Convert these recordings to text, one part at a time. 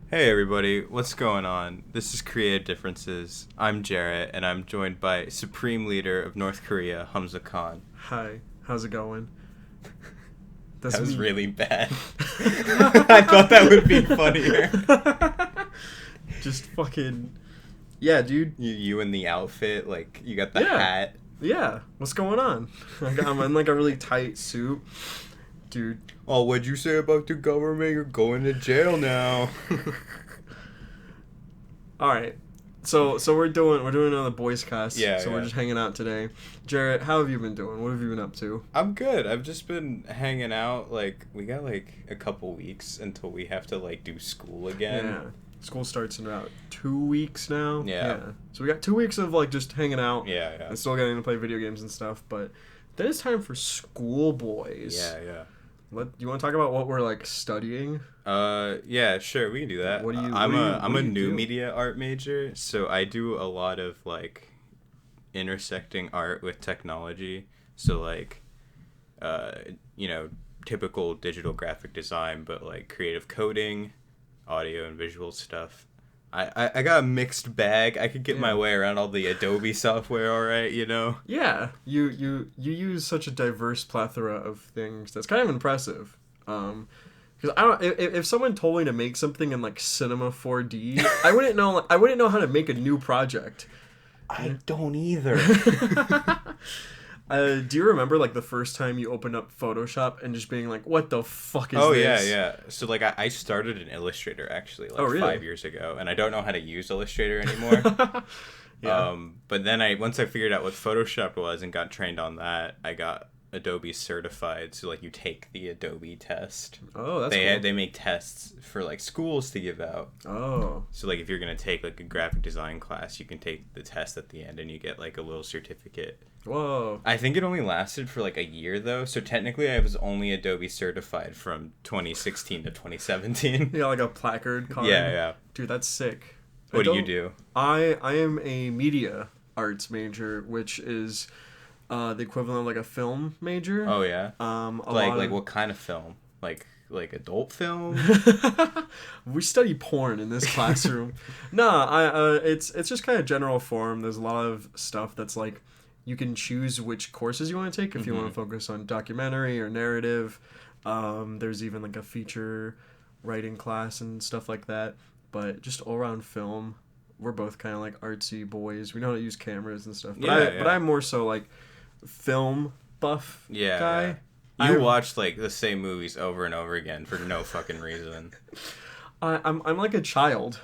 Hey everybody, what's going on? This is Creative Differences. I'm Jarrett, and I'm joined by Supreme Leader of North Korea, Humza Khan. Hi, how's it going? That's That was me. really bad. I thought that would be funnier. Just fucking... Yeah, dude. You in the outfit, like, you got the Yeah. hat. Yeah, what's going on? I'm in like a really tight suit. Dude. Oh, what'd you say about the government? You're going to jail now. Alright. So we're doing another Boyscast. Yeah, So we're yeah. just hanging out today. Jarrett, how have you been doing? What have you been up to? I'm good. I've just been hanging out. Like, we got, like, a couple weeks until we have to, like, do school again. Yeah. School starts in about 2 weeks now. Yeah. So we got 2 weeks of like just hanging out. Yeah, yeah. And still getting to play video games and stuff, but then it's time for school boys. Yeah, yeah. You want to talk about what we're like studying? Yeah, sure, we can do that. What do you- I'm what do you- a what I'm do a you new do? media art major, so I do a lot of like intersecting art with technology. So like, uh, you know, typical digital graphic design, but like creative coding, audio and visual stuff. I got a mixed bag. I could get my Yeah. way around all the Adobe software, all right, you know. Yeah, you use such a diverse plethora of things. That's kind of impressive. Because I don't if someone told me to make something in like Cinema 4D, I wouldn't know. I wouldn't know how to make a new project. I don't either. Do you remember like the first time you opened up Photoshop and just being like, "What the fuck is Oh this?" yeah. So like I started in Illustrator actually like Oh, really? 5 years ago, and I don't know how to use Illustrator anymore. Yeah. But then once I figured out what Photoshop was and got trained on that, I got Adobe certified. So like you take the Adobe test. Oh, that's They cool. they make tests for like schools to give out. Oh. So like if you're gonna take like a graphic design class, you can take the test at the end and you get like a little certificate. Whoa. I think it only lasted for like a year though, so technically I was only Adobe certified from 2016 to 2017. Yeah, like a placard card. Yeah. Dude, that's sick. What do you do? I am a media arts major, which is the equivalent of like a film major. Oh yeah. A Like lot like of- what kind of film? Like adult film? We study porn in this classroom. Nah, it's just kind of general form. There's a lot of stuff that's like you can choose which courses you want to take if you want to focus on documentary or narrative. There's even like a feature writing class and stuff like that. But just all around film, we're both kind of like artsy boys. We know how to use cameras and stuff. But Yeah. I'm more so like film buff Yeah. guy. Yeah. You I'm- watch like the same movies over and over again for no fucking reason. I'm like a child.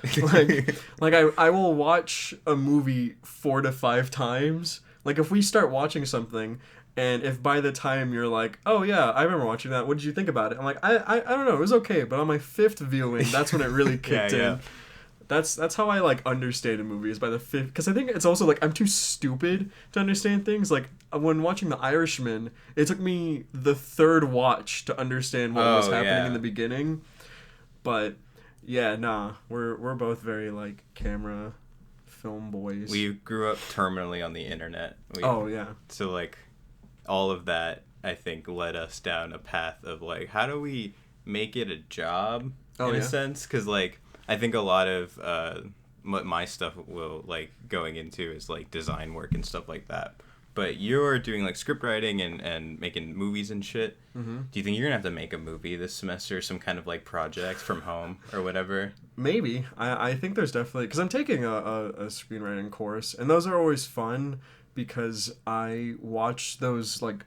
Like I will watch a movie 4 to 5 times. Like if we start watching something, and if by the time you're like, oh yeah, I remember watching that. What did you think about it? I'm like, I don't know. It was okay, but on my 5th viewing, that's when it really kicked Yeah. in. That's how I like understand a movie is by the 5th, because I think it's also like I'm too stupid to understand things. Like when watching The Irishman, it took me the 3rd watch to understand what was Oh, happening yeah. in the beginning. But yeah, nah, we're both very like camera film boys. We grew up terminally on the internet. Oh yeah. So like all of that I think led us down a path of like how do we make it a job Oh, in a yeah. sense, because like I think a lot of what my stuff will like going into is like design work and stuff like that, but you're doing like script writing and making movies and shit. Mm-hmm. Do you think you're gonna have to make a movie this semester, some kind of like project from home or whatever? Maybe. I think there's definitely, because I'm taking a screenwriting course, and those are always fun because I watch those like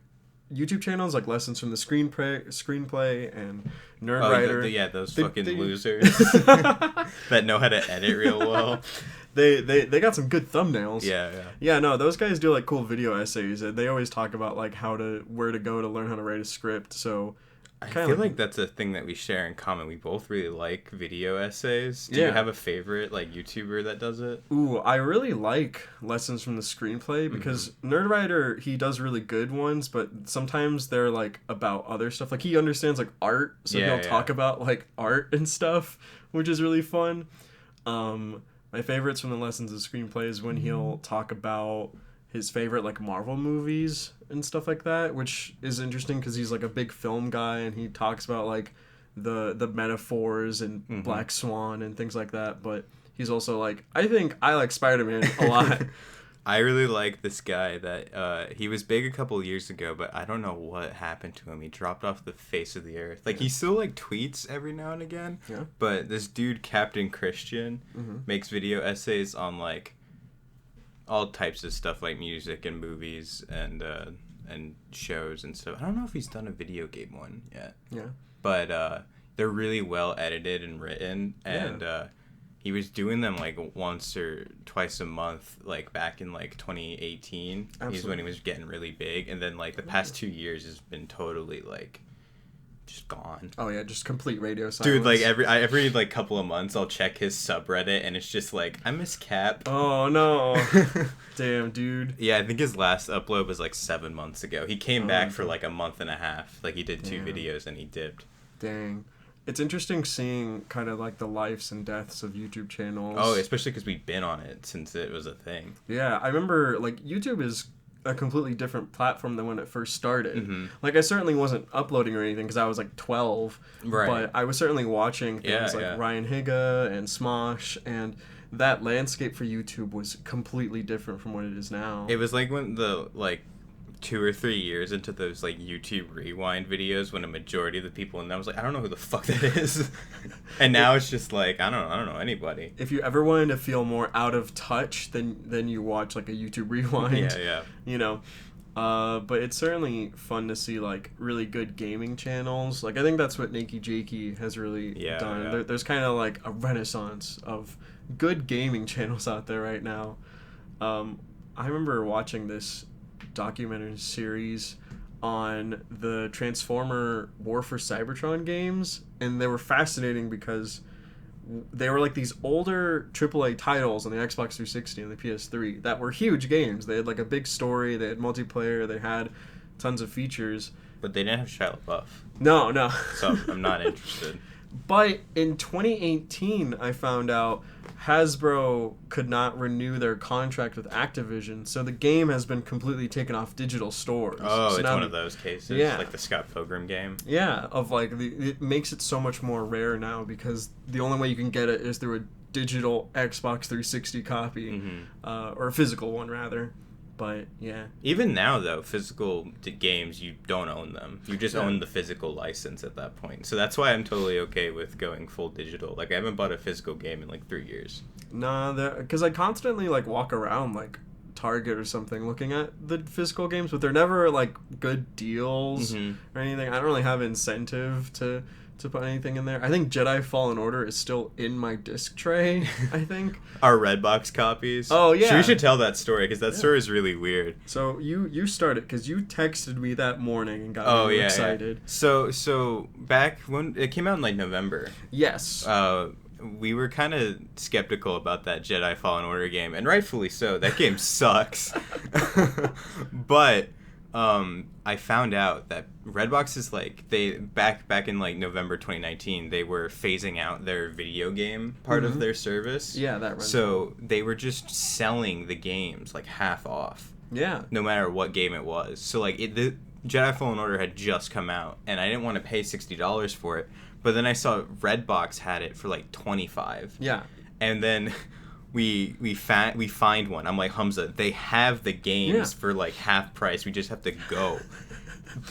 YouTube channels like Lessons from the Screenplay and Nerd Writer. Those They- fucking they- losers that know how to edit real well. They got some good thumbnails. Yeah. Yeah, no, those guys do like cool video essays, and they always talk about like where to go to learn how to write a script. So I Kinda feel like- like that's a thing that we share in common. We both really like video essays. Do Yeah. you have a favorite like YouTuber that does it? ooh, I really like Lessons from the Screenplay because Nerd Writer, he does really good ones, but sometimes they're like about other stuff. Like he understands like art, so Yeah, he'll talk about like art and stuff, which is really fun. My favorites from the Lessons of Screenplay is when he'll talk about his favorite like Marvel movies and stuff like that, which is interesting because he's like a big film guy and he talks about like the metaphors and Mm-hmm. Black Swan and things like that. But he's also like, I think I like Spider-Man a lot. I really like this guy that he was big a couple years ago, but I don't know what happened to him. He dropped off the face of the earth. Like, he still like tweets every now and again. Yeah. But this dude, Captain Christian, makes video essays on like all types of stuff, like music and movies and shows and stuff. I don't know if he's done a video game one yet. Yeah. But they're really well edited and written, and he was doing them like once or twice a month, like back in like 2018. Absolutely. Is when he was getting really big, and then like the past 2 years has been totally like just gone. Oh yeah, just complete radio silence. Dude, like every like couple of months, I'll check his subreddit, and it's just like, I miss Cap. Oh no. Damn, dude. Yeah, I think his last upload was like 7 months ago. He came back for like a month and a half. Like, he did 2 videos and he dipped. Dang. It's interesting seeing kind of like the lives and deaths of YouTube channels. Oh, especially because we've been on it since it was a thing. Yeah, I remember like YouTube is a completely different platform than when it first started. Mm-hmm. Like, I certainly wasn't uploading or anything because I was like 12. Right. But I was certainly watching things like Ryan Higa and Smosh, and that landscape for YouTube was completely different from what it is now. It was like when the like 2 or 3 years into those like YouTube rewind videos, when a majority of the people in them was like, I don't know who the fuck that is. And now it's just like, I don't know anybody. If you ever wanted to feel more out of touch, then you watch like a YouTube rewind. Yeah. You know. But it's certainly fun to see like really good gaming channels. Like, I think that's what Nakey Jakey has really done. Yeah. There's kind of like a renaissance of good gaming channels out there right now. I remember watching this documentary series on the Transformer War for Cybertron games, and they were fascinating because they were like these older AAA titles on the Xbox 360 and the PS3 that were huge games. They had like a big story, they had multiplayer, they had tons of features. But they didn't have Shia LaBeouf. No. So I'm not interested. But in 2018, I found out Hasbro could not renew their contract with Activision, so the game has been completely taken off digital stores. Oh, so it's now one of those cases, like the Scott Pilgrim game. Yeah, of like it makes it so much more rare now because the only way you can get it is through a digital Xbox 360 copy, or a physical one rather. But yeah, even now though, physical games, you don't own them. You just own the physical license at that point. So that's why I'm totally okay with going full digital. Like, I haven't bought a physical game in like 3 years. Nah, because I constantly like walk around like Target or something looking at the physical games, but they're never like good deals or anything. I don't really have incentive to put anything in there. I think Jedi Fallen Order is still in my disc tray, I think. Our Redbox copies. Oh, yeah. We should tell that story, because that story is really weird. So you started, because you texted me that morning and got me excited. Yeah. So back when it came out in like November. Yes. We were kind of skeptical about that Jedi Fallen Order game, and rightfully so. That game sucks. But I found out that Redbox is like, they back in like November 2019, they were phasing out their video game part of their service. Yeah, that. So they were just selling the games like half off. Yeah. No matter what game it was. So like the Jedi Fallen Order had just come out, and I didn't want to pay $60 for it. But then I saw Redbox had it for like $25. Yeah. And then we find one. I'm like, Humza, they have the games for like half price. We just have to go.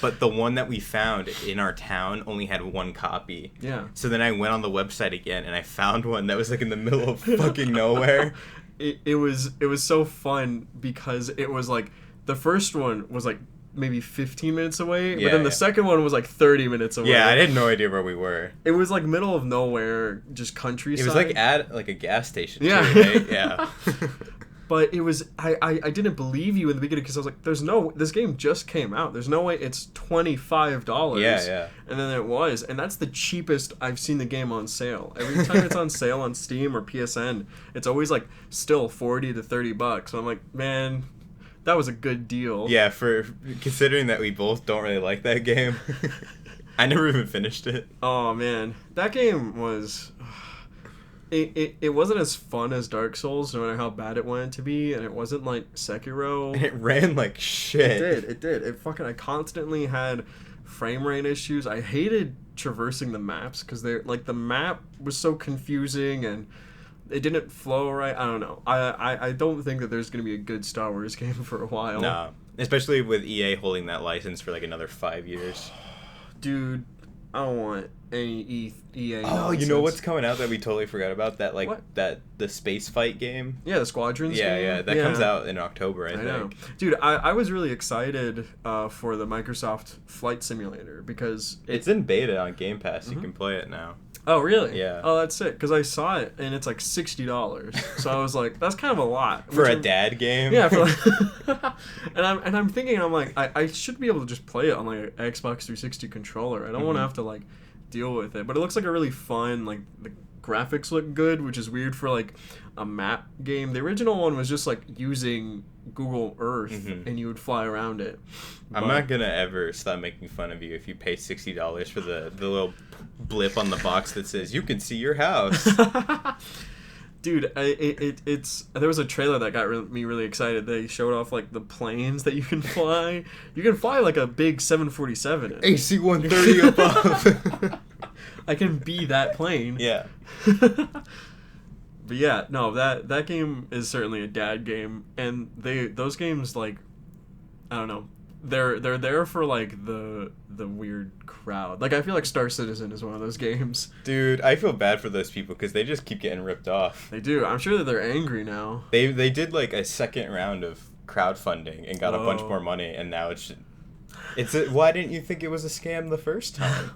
But the one that we found in our town only had one copy. Yeah. So then I went on the website again, and I found one that was like in the middle of fucking nowhere. It was so fun because it was like the first one was like maybe 15 minutes away, but then the second one was like 30 minutes away. Yeah, I had no idea where we were. It was like middle of nowhere, just countryside. It was like at like a gas station. Yeah. Too, right? Yeah. But it was, I didn't believe you in the beginning because I was like, this game just came out. There's no way it's $25. Yeah. And then it was. And that's the cheapest I've seen the game on sale. Every time it's on sale on Steam or PSN, it's always like still $40 to $30. So I'm like, man, that was a good deal. Yeah, for considering that we both don't really like that game. I never even finished it. Oh, man. That game was... It wasn't as fun as Dark Souls, no matter how bad it wanted to be, and it wasn't like Sekiro. And it ran like shit. It did. I constantly had frame rate issues. I hated traversing the maps because they're like the map was so confusing and it didn't flow right. I don't know. I don't think that there's gonna be a good Star Wars game for a while. Nah, especially with EA holding that license for like another 5 years. Dude, I don't want any EA. Oh, nonsense. you know what's coming out that we totally forgot about? That like What? the space fight game. Yeah, the Squadrons Yeah, game? yeah, that comes out in October, I think. know. Dude, I was really excited for the Microsoft Flight Simulator because It's in beta on Game Pass. You can play it now. Oh, really? Yeah. Oh, that's sick. Because I saw it, and it's like $60. So I was like, that's kind of a lot. For a dad game? Yeah. And I'm thinking, I'm like, I should be able to just play it on like an Xbox 360 controller. I don't want to have to like deal with it. But it looks like a really fun, like the graphics look good, which is weird for like a map game. The original one was just like using Google Earth, and you would fly around it. I'm not gonna ever stop making fun of you if you pay $60 for the little blip on the box that says you can see your house. Dude, it's there was a trailer that got me really excited. They showed off like the planes that you can fly. You can fly like a big 747. AC-130 above. I can be that plane. Yeah. But yeah, no, that game is certainly a dad game, and those games like, I don't know, they're there for like the weird crowd. Like I feel like Star Citizen is one of those games. Dude, I feel bad for those people because they just keep getting ripped off. They do. I'm sure that they're angry now. They did like a second round of crowdfunding and got a bunch more money, and now why didn't you think it was a scam the first time?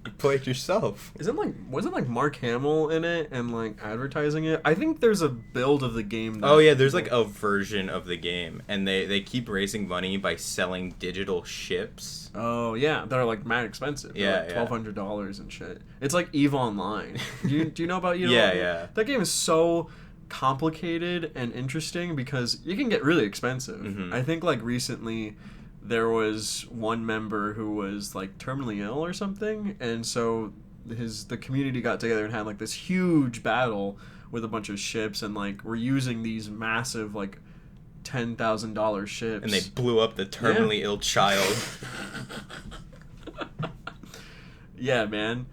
You played yourself. Wasn't like Mark Hamill in it and like advertising it? I think there's a build of the game. Oh yeah, there's like a version of the game, and they keep raising money by selling digital ships. Oh yeah, they're like mad expensive. They're like $1,200 and shit. It's like EVE Online. Do you know about EVE? Yeah, yeah. That game is so complicated and interesting because it can get really expensive. I think like recently there was one member who was like terminally ill or something, and so the community got together and had like this huge battle with a bunch of ships, and like we're using these massive like $10,000 ships, and they blew up the terminally ill child. Yeah, man.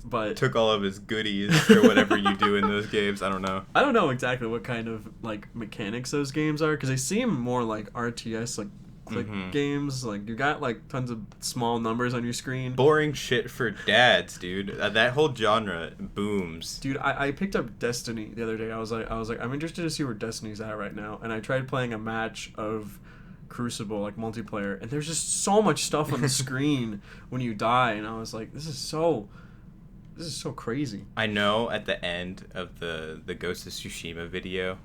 But took all of his goodies or whatever you do in those games. I don't know. I don't know exactly what kind of like mechanics those games are because they seem more like RTS, like click games. Like you got like tons of small numbers on your screen. Boring shit for dads, dude. That whole genre booms. Dude, I picked up Destiny the other day. I was like I'm interested to see where Destiny's at right now, and I tried playing a match of Crucible, like multiplayer, and there's just so much stuff on the screen when you die, and I was like, this is so crazy. I know at the end of the Ghost of Tsushima video,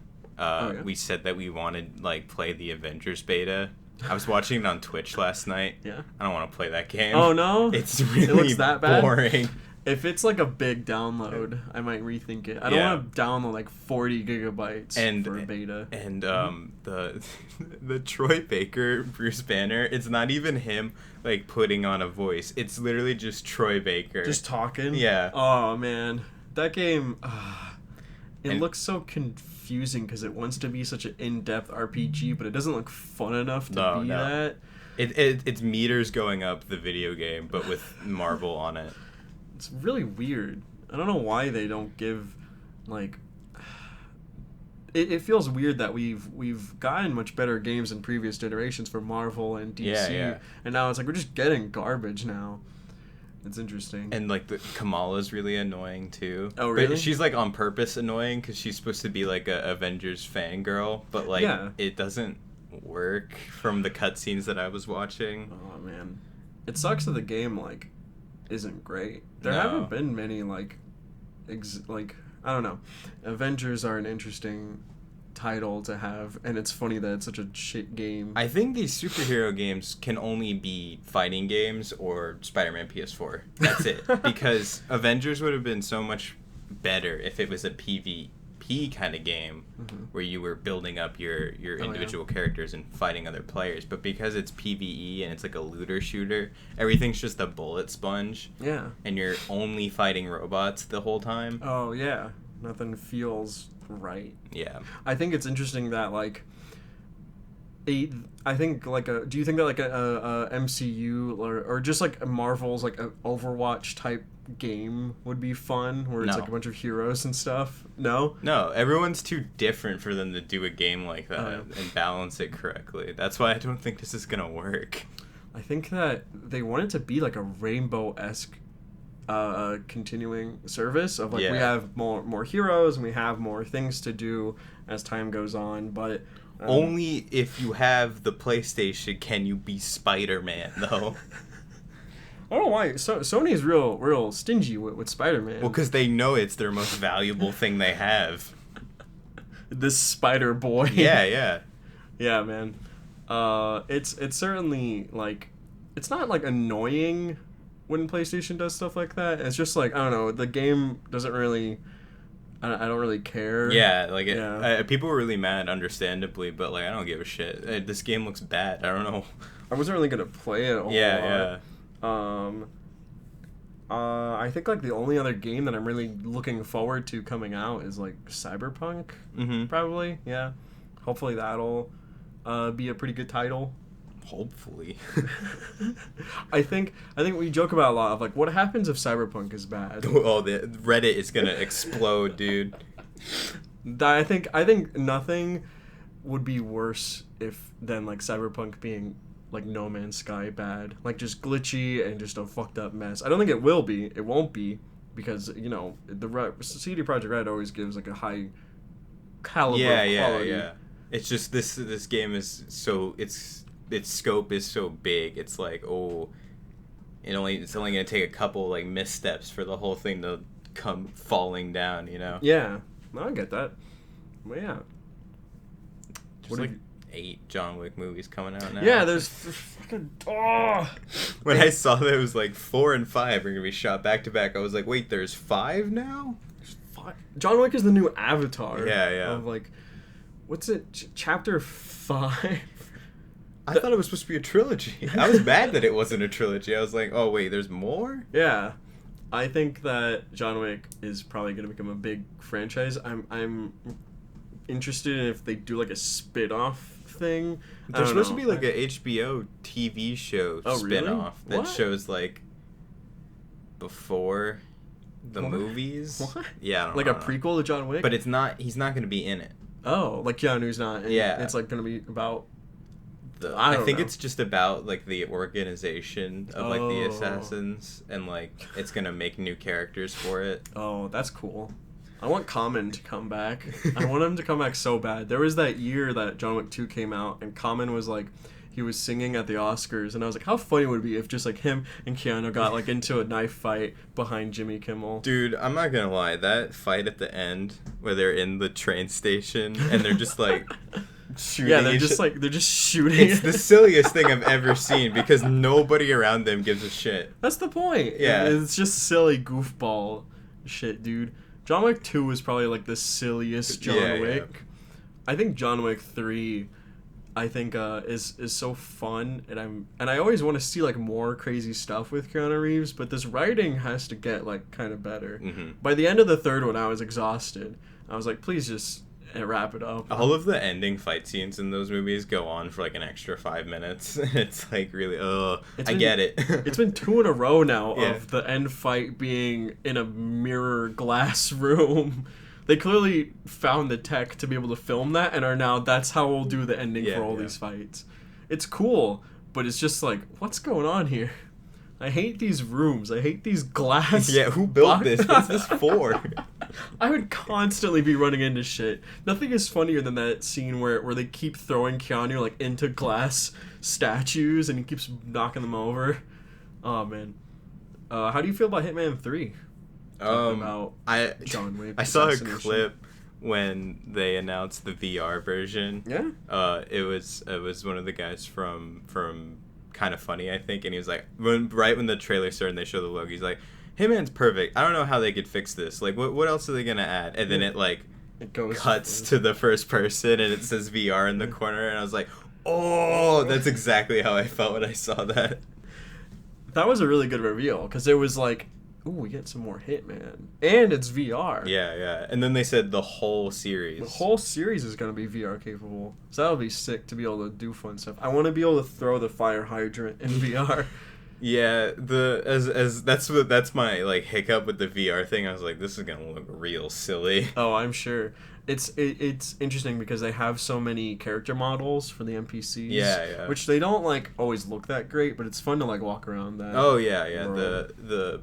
we said that we wanted like play the Avengers beta. I was watching it on Twitch last night. Yeah. I don't want to play that game. Oh no? It's really it looks that bad? boring. If it's like a big download, I might rethink it. I don't want to download like 40 gigabytes for a beta. And the Troy Baker Bruce Banner, it's not even him like putting on a voice. It's literally just Troy Baker. Just talking? Yeah. Oh man. That game it looks so confusing because it wants to be such an in-depth RPG, but it doesn't look fun enough to be that. It's meters going up the video game, but with Marvel on it. It's really weird. I don't know why they don't give like. It feels weird that we've gotten much better games in previous generations for Marvel and DC, and now it's like we're just getting garbage now. It's interesting. And like the Kamala's really annoying too. Oh really? But she's like on purpose annoying because she's supposed to be like a Avengers fangirl, but like it doesn't work from the cutscenes that I was watching. Oh man, it sucks that the game like isn't great. There haven't been many like I don't know. Avengers are an interesting title to have, and it's funny that it's such a shit game. I think these superhero games can only be fighting games or Spider-Man PS4. That's it. Because Avengers would have been so much better if it was a PvP kind of game where you were building up your individual characters and fighting other players. But because it's PvE and it's like a looter shooter, everything's just a bullet sponge. Yeah. And you're only fighting robots the whole time. Oh, yeah. Nothing feels right. Yeah. I think it's interesting that, like, I think like a. Do you think that like a MCU or just like a Marvel's like a Overwatch type game would be fun, where it's No. like a bunch of heroes and stuff? No. No, everyone's too different for them to do a game like that and balance it correctly. That's why I don't think this is gonna work. I think that they want it to be like a rainbow-esque continuing service of like we have more heroes and we have more things to do as time goes on, but only if you have the PlayStation can you be Spider-Man though. I don't know why Sony's real stingy with Spider-Man. Well, because they know it's their most valuable thing they have. This Spider Boy. Yeah. Yeah, man. It's certainly like, it's not like annoying when PlayStation does stuff like that. It's just like, I don't know, the game doesn't really. I don't really care. Yeah, like people were really mad, understandably, but like I don't give a shit. This game looks bad. I don't know. I wasn't really gonna play it a whole lot. I think like the only other game that I'm really looking forward to coming out is like Cyberpunk. Mm-hmm. Probably, yeah. Hopefully that'll be a pretty good title. Hopefully. I think we joke about a lot of like, what happens if Cyberpunk is bad? Oh, the Reddit is gonna explode, dude. I think nothing would be worse than like Cyberpunk being like No Man's Sky bad, like just glitchy and just a fucked up mess. I don't think it will be. It won't be, because the CD Projekt Red always gives like a high caliber of quality. Yeah. It's just this game is so its scope is so big. It's like it's only gonna take a couple like missteps for the whole thing to come falling down. Yeah, no, I get that. Well, yeah. There's like 8 John Wick movies coming out now. Yeah, there's fucking. When I saw that it was like 4 and 5 are gonna be shot back to back, I was like, wait, there's 5 now? John Wick is the new Avatar. Yeah. Of like, what's it? Chapter 5. I thought it was supposed to be a trilogy. I was mad that it wasn't a trilogy. I was like, oh wait, there's more? Yeah. I think that John Wick is probably going to become a big franchise. I'm interested in if they do like a spin-off thing. There's supposed to be like a HBO TV show spin-off really? that shows like before the movies. What? Yeah, I don't like know. a prequel to John Wick? But he's not going to be in it. Oh, like Keanu's not. Yeah. It's like going to be about... I think it's just about like the organization of like the assassins, and like it's gonna make new characters for it. Oh, that's cool. I want Common to come back. I want him to come back so bad. There was that year that John Wick 2 came out, and Common was like, he was singing at the Oscars, and I was like, how funny would it be if just like him and Keanu got like into a knife fight behind Jimmy Kimmel? Dude, I'm not gonna lie, that fight at the end where they're in the train station and they're just like shooting. Yeah, they're just shooting. It's the silliest thing I've ever seen because nobody around them gives a shit. That's the point. Yeah. It's just silly goofball shit, dude. John Wick 2 was probably like the silliest John Wick. Yeah. I think John Wick 3 is so fun, and I always want to see like more crazy stuff with Keanu Reeves, but this writing has to get like kind of better. Mm-hmm. By the end of the third one, I was exhausted. I was like, please just wrap it up. All of the ending fight scenes in those movies go on for like an extra 5 minutes. It's like really, I get it. It's been 2 in a row now of the end fight being in a mirror glass room. They clearly found the tech to be able to film that, and are now, that's how we'll do the ending for all these fights. It's cool, but it's just like, what's going on here? I hate these rooms. I hate these glass. Yeah, who built this? What's this for? I would constantly be running into shit. Nothing is funnier than that scene where they keep throwing Keanu like into glass statues and he keeps knocking them over. Oh man. How do you feel about Hitman 3? About John Wick. I saw a clip when they announced the VR version. Yeah. It was one of the guys from Kind of Funny, I think, and he was like, right when the trailer started and they show the logo, he's like, Hitman's perfect. I don't know how they could fix this. Like, what else are they gonna add? And then it goes cuts to the first person and it says VR in the corner, and I was like, oh, that's exactly how I felt when I saw that. That was a really good reveal, because it was like, Ooh, we get some more Hitman. And it's VR. Yeah. And then they said the whole series. The whole series is going to be VR capable. So that'll be sick to be able to do fun stuff. I want to be able to throw the fire hydrant in VR. Yeah, that's my like hiccup with the VR thing. I was like, this is gonna look real silly. Oh, I'm sure. It's interesting because they have so many character models for the NPCs. Yeah. Which they don't like always look that great, but it's fun to like walk around that. Oh yeah. World. The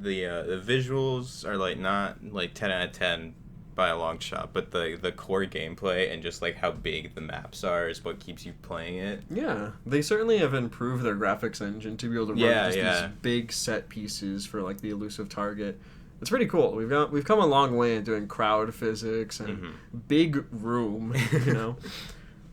visuals are like not like 10 out of 10 by a long shot, but the core gameplay and just like how big the maps are is what keeps you playing it. Yeah, they certainly have improved their graphics engine to be able to run these big set pieces for like the elusive target. It's pretty cool. We've come a long way in doing crowd physics and big room. You know,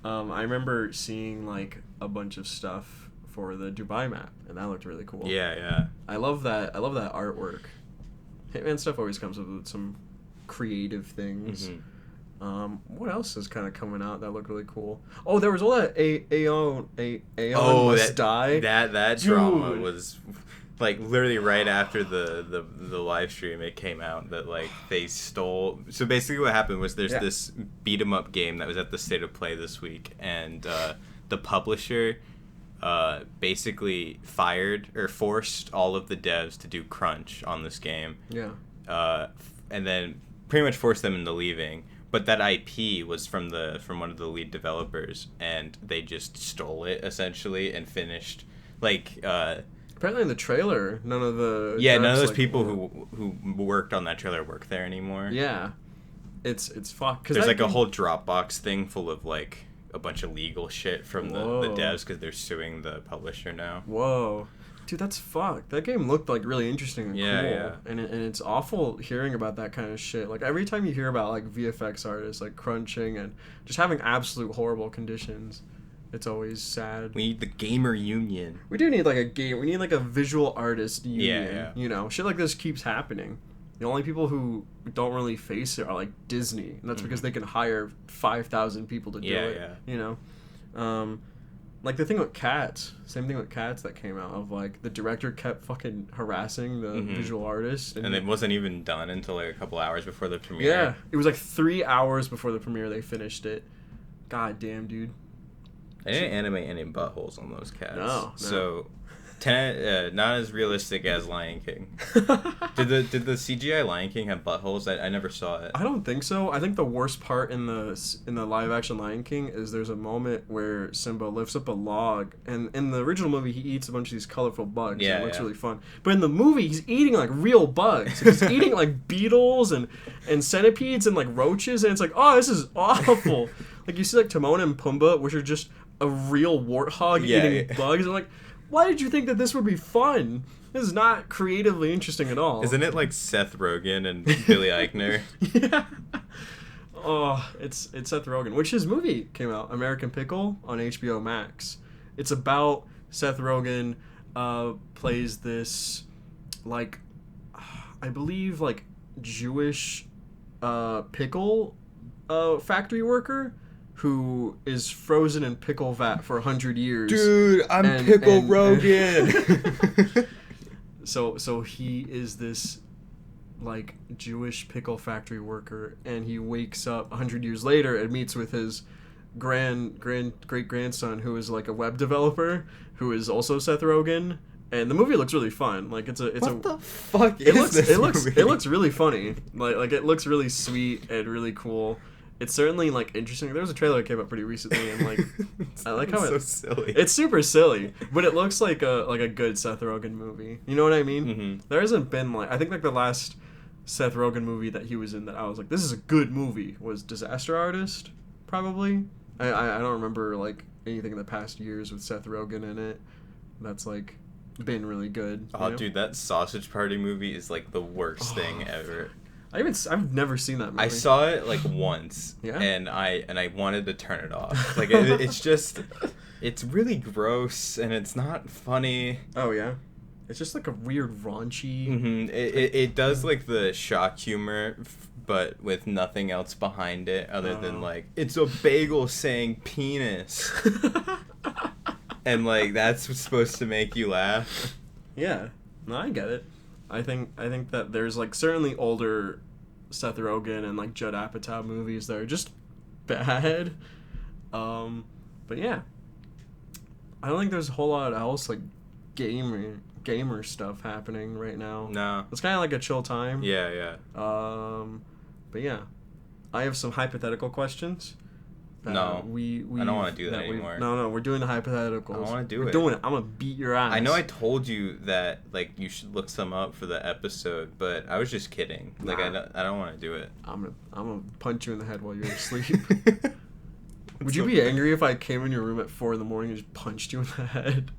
I remember seeing like a bunch of stuff for the Dubai map, and that looked really cool. Yeah. I love that artwork. Hitman stuff always comes with some creative things. What else is kind of coming out that looked really cool? Oh, there was all that Aeon Must Die. That drama was like literally right after the live stream it came out that like they stole. So basically what happened was there's this beat 'em up game that was at the State of Play this week, and the publisher basically fired or forced all of the devs to do crunch on this game. Yeah. And then pretty much forced them into leaving. But that IP was from one of the lead developers, and they just stole it essentially and finished like. Apparently in the trailer, none of the none of those people who worked on that trailer work there anymore. Yeah, it's fuck. There's like a whole Dropbox thing full of like a bunch of legal shit from the devs because they're suing the publisher now. Whoa. Dude, that's fucked. That game looked like really interesting and cool. Yeah. And it's awful hearing about that kind of shit. Like every time you hear about like VFX artists like crunching and just having absolute horrible conditions, it's always sad. We need the gamer union. We do need like a game. We need like a visual artist union. Yeah. You know, shit like this keeps happening. The only people who don't really face it are like Disney, and that's because they can hire 5,000 people to do it. Yeah. You know, like the thing with Cats, same thing with Cats that came out of like the director kept fucking harassing the visual artist, and it wasn't even done until like a couple hours before the premiere. Yeah, it was like 3 hours before the premiere they finished it. God damn, dude. They didn't animate any buttholes on those cats. No. So, not as realistic as Lion King. Did the CGI Lion King have buttholes? I never saw it. I don't think so. I think the worst part in the live action Lion King is there's a moment where Simba lifts up a log, and in the original movie he eats a bunch of these colorful bugs. Yeah, and it looks really fun. But in the movie he's eating like real bugs. He's eating like beetles and centipedes and like roaches, and it's like, oh, this is awful. Like you see like Timon and Pumbaa, which are just a real warthog eating bugs. I'm like, why did you think that this would be fun? This is not creatively interesting at all. Isn't it like Seth Rogen and Billy Eichner? Yeah. Oh, it's Seth Rogen, which his movie came out, American Pickle, on HBO Max. It's about Seth Rogen plays this, like, I believe, like, Jewish pickle factory worker who is frozen in pickle vat for 100 years. Dude, I'm Pickle Rogen. So he is this like Jewish pickle factory worker, and he wakes up 100 years later and meets with his great grandson, who is like a web developer, who is also Seth Rogen. And the movie looks really fun. Like what the fuck is this movie? It looks really funny. Like it looks really sweet and really cool. It's certainly like interesting. There was a trailer that came out pretty recently, and like I like how it's so silly. It's super silly, but it looks like a good Seth Rogen movie. You know what I mean? Mm-hmm. There hasn't been like, I think like the last Seth Rogen movie that he was in that I was like, this is a good movie, was Disaster Artist, probably. I don't remember like anything in the past years with Seth Rogen in it that's like been really good. Oh, dude, that Sausage Party movie is like the worst thing ever. I've never seen that movie. I saw it like once, and I wanted to turn it off. Like it's just, it's really gross and it's not funny. Oh yeah, it's just like a weird raunchy. Mm-hmm. It does like the shock humor, but with nothing else behind it other than like it's a bagel saying penis, and like that's what's supposed to make you laugh. Yeah, no, I get it. I think that there's like certainly older Seth Rogen and like Judd Apatow movies that are just bad. But yeah, I don't think there's a whole lot else like gamer stuff happening right now. No. It's kind of like a chill time. Yeah. But yeah, I have some hypothetical questions. No, we I don't want to do that anymore. No, we're doing the hypotheticals. I don't want to do We're it. doing it. I'm gonna beat your ass. I know I told you that like you should look some up for the episode, but I was just kidding. Like I don't want to do it. I'm gonna punch you in the head while you're asleep. Would you be angry if I came in your room at 4 a.m. and just punched you in the head?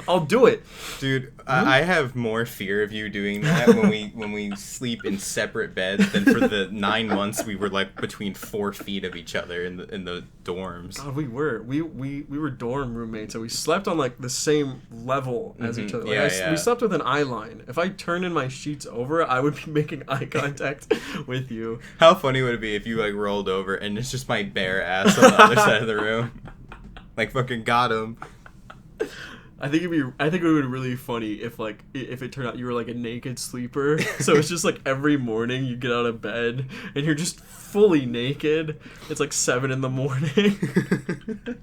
I'll do it, dude. I have more fear of you doing that when we sleep in separate beds than for the 9 months we were like between 4 feet of each other in the dorms. God, we were dorm roommates, so we slept on like the same level as each other. Like, we slept with an eye line. If I turned in my sheets over, I would be making eye contact with you. How funny would it be if you like rolled over and it's just my bare ass on the other side of the room, like fucking got him. I think it would be really funny if it turned out you were like a naked sleeper. So it's just like every morning you get out of bed and you're just fully naked. It's like 7 a.m. I'm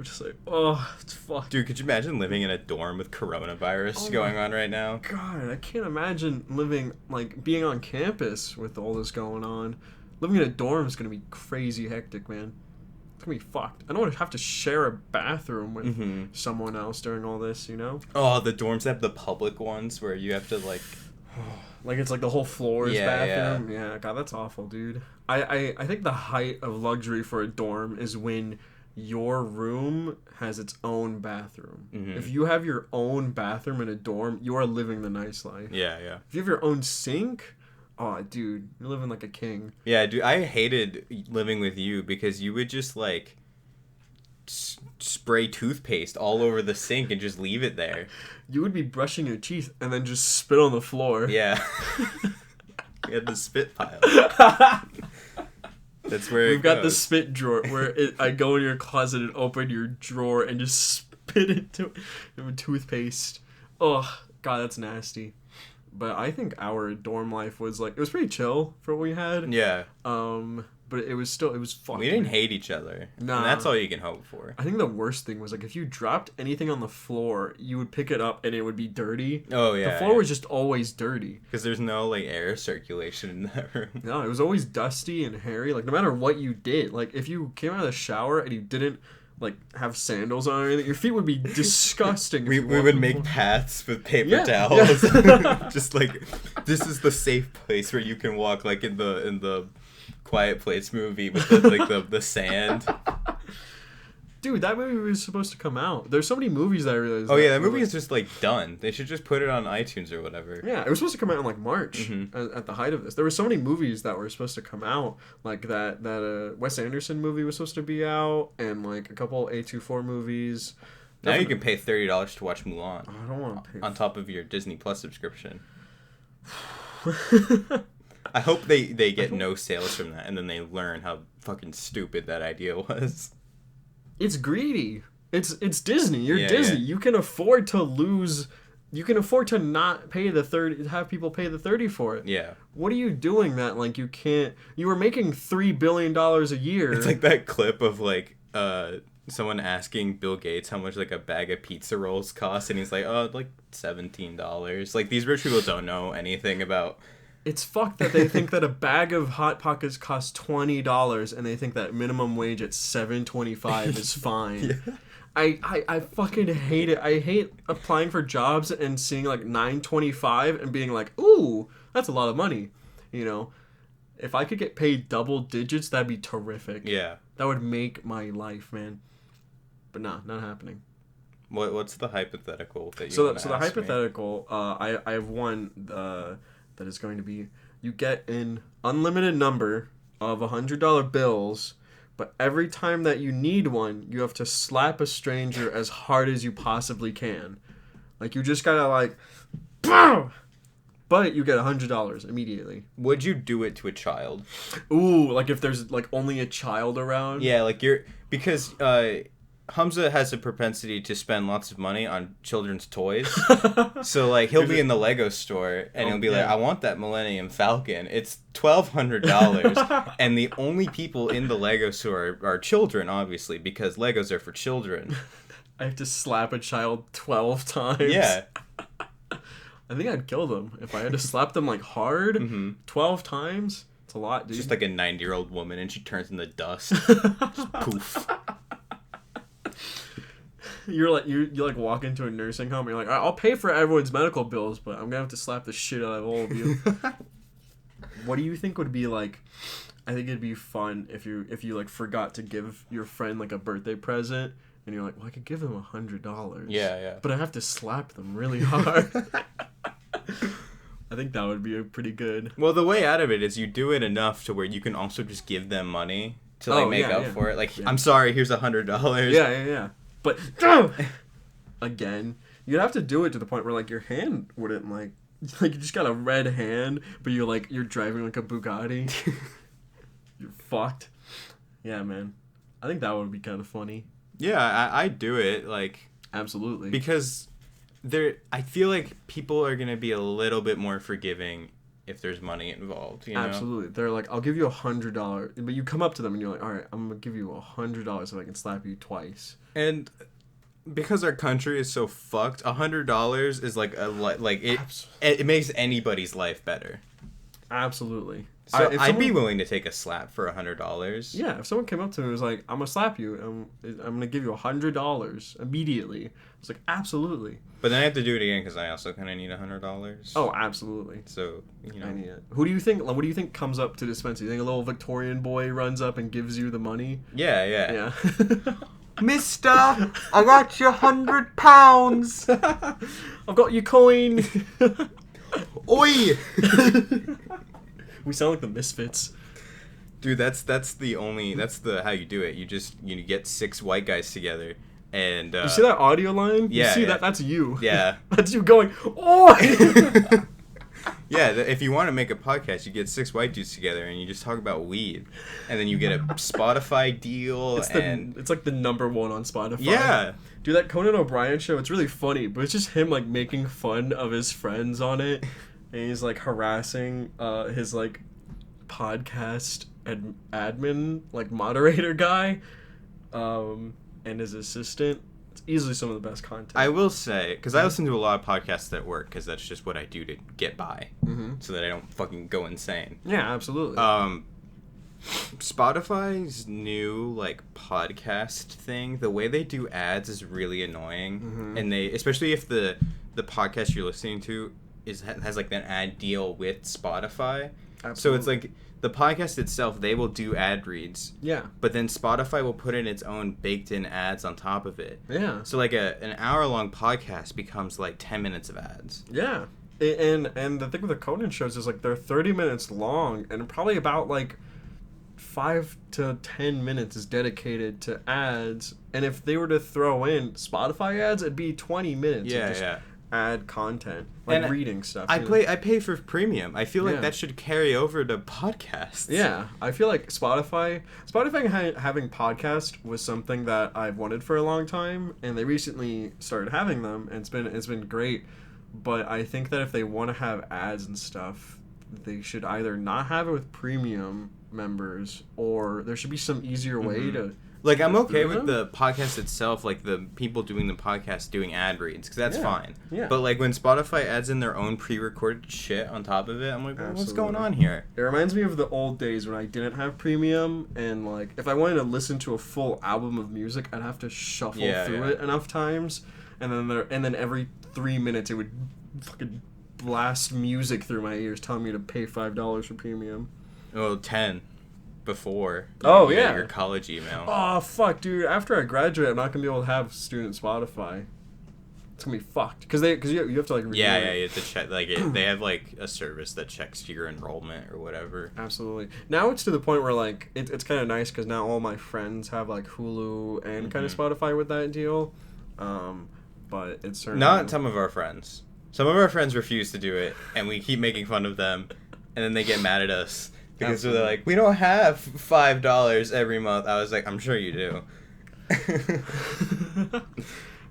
just like, oh, it's fucked. Dude, could you imagine living in a dorm with coronavirus going on right now? God, I can't imagine being on campus with all this going on. Living in a dorm is gonna be crazy hectic, man. It's gonna be fucked. I don't want to have to share a bathroom with someone else during all this, you know? Oh, the dorms have the public ones where you have to like it's like the whole floor is bathroom. Yeah, God, that's awful, dude. I think the height of luxury for a dorm is when your room has its own bathroom. If you have your own bathroom in a dorm, you are living the nice life. Yeah. If you have your own sink, oh, dude, you're living like a king. Yeah, dude, I hated living with you because you would just, like, spray toothpaste all over the sink and just leave it there. You would be brushing your teeth and then just spit on the floor. Yeah. We had the spit pile. That's where We've got the spit drawer where I go in your closet and open your drawer and just spit into toothpaste. Oh, God, that's nasty. But I think our dorm life was it was pretty chill for what we had. Yeah. But it was fucking. We didn't hate each other. Nah. And that's all you can hope for. I think the worst thing was if you dropped anything on the floor, you would pick it up and it would be dirty. Oh yeah. The floor was just always dirty. Because there's no air circulation in that room. No, it was always dusty and hairy. No matter what you did, if you came out of the shower and you didn't have sandals on or anything, your feet would be disgusting. we would make paths with paper towels. Yeah. Just this is the safe place where you can walk in the Quiet Place movie with the sand. Dude, that movie was supposed to come out. There's so many movies that I realized. Oh yeah, that movie is just done. They should just put it on iTunes or whatever. Yeah, it was supposed to come out in March at the height of this. There were so many movies that were supposed to come out, that Wes Anderson movie was supposed to be out, and a couple A24 movies. Now you can pay $30 to watch Mulan. I don't want to pay on top of your Disney Plus subscription. I hope they get no sales from that, and then they learn how fucking stupid that idea was. It's greedy. It's Disney. You're Disney. Yeah. You can afford to lose. You can afford to not pay the 30. Have people pay the 30 for it. Yeah. What are you doing that you can't? You were making $3 billion a year. It's like that clip of someone asking Bill Gates how much a bag of pizza rolls cost, and he's like, oh, $17. These rich people don't know anything about. It's fucked that they think that a bag of Hot Pockets costs $20 and they think that minimum wage at $7.25 is fine. Yeah. I fucking hate it. I hate applying for jobs and seeing $9.25 and being like, ooh, that's a lot of money. You know, if I could get paid double digits, that'd be terrific. Yeah. That would make my life, man. But nah, not happening. What's the hypothetical that you want to ask the hypothetical, I have one that is going to be, you get an unlimited number of $100 bills, but every time that you need one, you have to slap a stranger as hard as you possibly can. You just gotta BOOM! But you get $100 immediately. Would you do it to a child? Ooh, if there's only a child around? Yeah, because Humza has a propensity to spend lots of money on children's toys. So, like, he'll be in the Lego store, and he'll be like, I want that Millennium Falcon. It's $1,200. And the only people in the Lego store are children, obviously, because Legos are for children. I have to slap a child 12 times. Yeah. I think I'd kill them if I had to slap them, like, hard 12 times. It's a lot, dude. Just like a 90-year-old woman, and she turns into dust. Just poof. You like walk into a nursing home and you're like, I'll pay for everyone's medical bills, but I'm gonna have to slap the shit out of all of you. What do you think would be like? I think it'd be fun if you like forgot to give your friend like a birthday present and you're like, well, I could give them $100. Yeah. But I have to slap them really hard. I think that would be a pretty good. Well, the way out of it is you do it enough to where you can also just give them money to like make up for it. Like, I'm sorry, here's $100. Yeah. But again, you'd have to do it to the point where like your hand wouldn't like you just got a red hand, but you're driving like a Bugatti. You're fucked. Yeah, man. I think that would be kind of funny. Yeah, I do it like absolutely because I feel like people are gonna be a little bit more forgiving if there's money involved. You know? Absolutely. They're like, I'll give you $100, but you come up to them and you're like, all right, I'm gonna give you $100 if I can slap you twice. And because our country is so fucked, $100 is like it makes anybody's life better. Absolutely. So I'd be willing to take a slap for $100. Yeah, if someone came up to me and was like, I'm gonna slap you, I'm gonna give you $100 immediately. It's like, absolutely. But then I have to do it again because I also kind of need $100. Oh, absolutely. So, you know. I need it. What do you think comes up to dispense? You think a little Victorian boy runs up and gives you the money? Yeah. Mister, I got you £100. I've got your coin. Oi! We sound like the Misfits. Dude, that's how you do it. You get 6 white guys together and you see that audio line? Yeah. You see that's you. Yeah. That's you going, oi! Yeah, if you want to make a podcast, you get 6 white dudes together and you just talk about weed. And then you get a Spotify deal it's like the #1 on Spotify. Yeah. Dude, that Conan O'Brien show, it's really funny, but it's just him like making fun of his friends on it. And he's like harassing his like podcast admin like moderator guy and his assistant. It's easily some of the best content. I will say, because I listen to a lot of podcasts at work because that's just what I do to get by, so that I don't fucking go insane. Yeah, absolutely. Spotify's new like podcast thing, the way they do ads is really annoying, and they, especially if the podcast you're listening to has like an ad deal with Spotify. Absolutely. So it's like the podcast itself, they will do ad reads. Yeah. But then Spotify will put in its own baked-in ads on top of it. Yeah. So like an hour-long podcast becomes like 10 minutes of ads. Yeah. And the thing with the Conan shows is like they're 30 minutes long, and probably about like 5 to 10 minutes is dedicated to ads. And if they were to throw in Spotify ads, it'd be 20 minutes. Yeah. Add content, like and reading stuff. I pay for premium. I feel like that should carry over to podcasts. Yeah, I feel like Spotify having podcasts was something that I've wanted for a long time, and they recently started having them, and it's been great. But I think that if they want to have ads and stuff, they should either not have it with premium members, or there should be some easier way to. Like, I'm okay with the podcast itself, like, the people doing the podcast doing ad reads, because that's fine. Yeah. But, like, when Spotify adds in their own pre-recorded shit on top of it, I'm like, what's going on here? It reminds me of the old days when I didn't have premium, and, like, if I wanted to listen to a full album of music, I'd have to shuffle through it enough times, and then every 3 minutes it would fucking blast music through my ears telling me to pay $5 for premium. Well, 10. Before your college email. Oh fuck, dude! After I graduate, I'm not gonna be able to have student Spotify. It's gonna be fucked because you have to like you have to check they have like a service that checks your enrollment or whatever. Absolutely. Now it's to the point where like it's kind of nice because now all my friends have like Hulu and kind of Spotify with that deal. But it's certainly not some of our friends. Some of our friends refuse to do it, and we keep making fun of them, and then they get mad at us. Because they're like, we don't have $5 every month. I was like, I'm sure you do.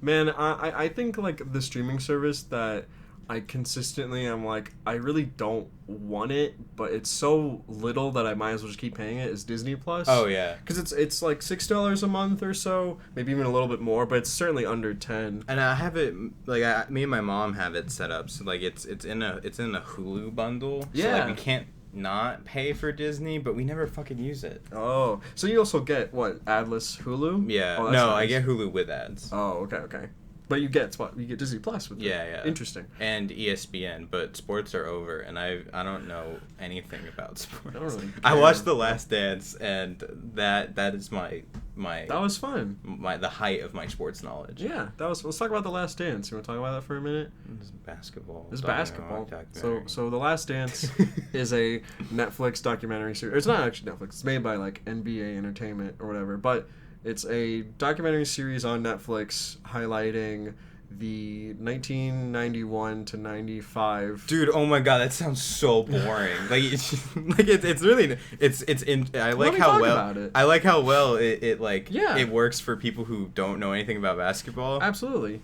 Man, I think like the streaming service that I consistently am like, I really don't want it, but it's so little that I might as well just keep paying it, is Disney Plus. Oh yeah, because it's like $6 a month or so, maybe even a little bit more, but it's certainly under 10. and I have it like me and my mom have it set up so like it's in a Hulu bundle. So Yeah. like we can't not pay for Disney, but we never fucking use it. Oh, so you also get what, adless Hulu? Yeah, Oh, that's no, nice. I get Hulu with ads. Oh, okay. But you get Disney Plus with it. Yeah. Interesting. And ESPN, but sports are over, and I don't know anything about sports. I don't really I care. watched The Last Dance, and that is my That was fun. the height of my sports knowledge. Yeah, let's talk about The Last Dance. You want to talk about that for a minute? It's basketball. It's Don't basketball. know, documentary. So The Last Dance is a Netflix documentary series. It's not actually Netflix. It's made by like NBA Entertainment or whatever, but it's a documentary series on Netflix highlighting the 1991 to 95. Dude, oh my god, that sounds so boring. Like it's really it's in. I like me how talk well about it. I like how well it like Yeah. it works for people who don't know anything about basketball. Absolutely.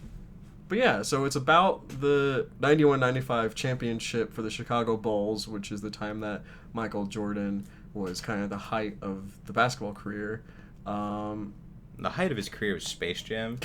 But yeah, so it's about the 91-95 championship for the Chicago Bulls, which is the time that Michael Jordan was kind of the height of the basketball career. The height of his career was Space Jam.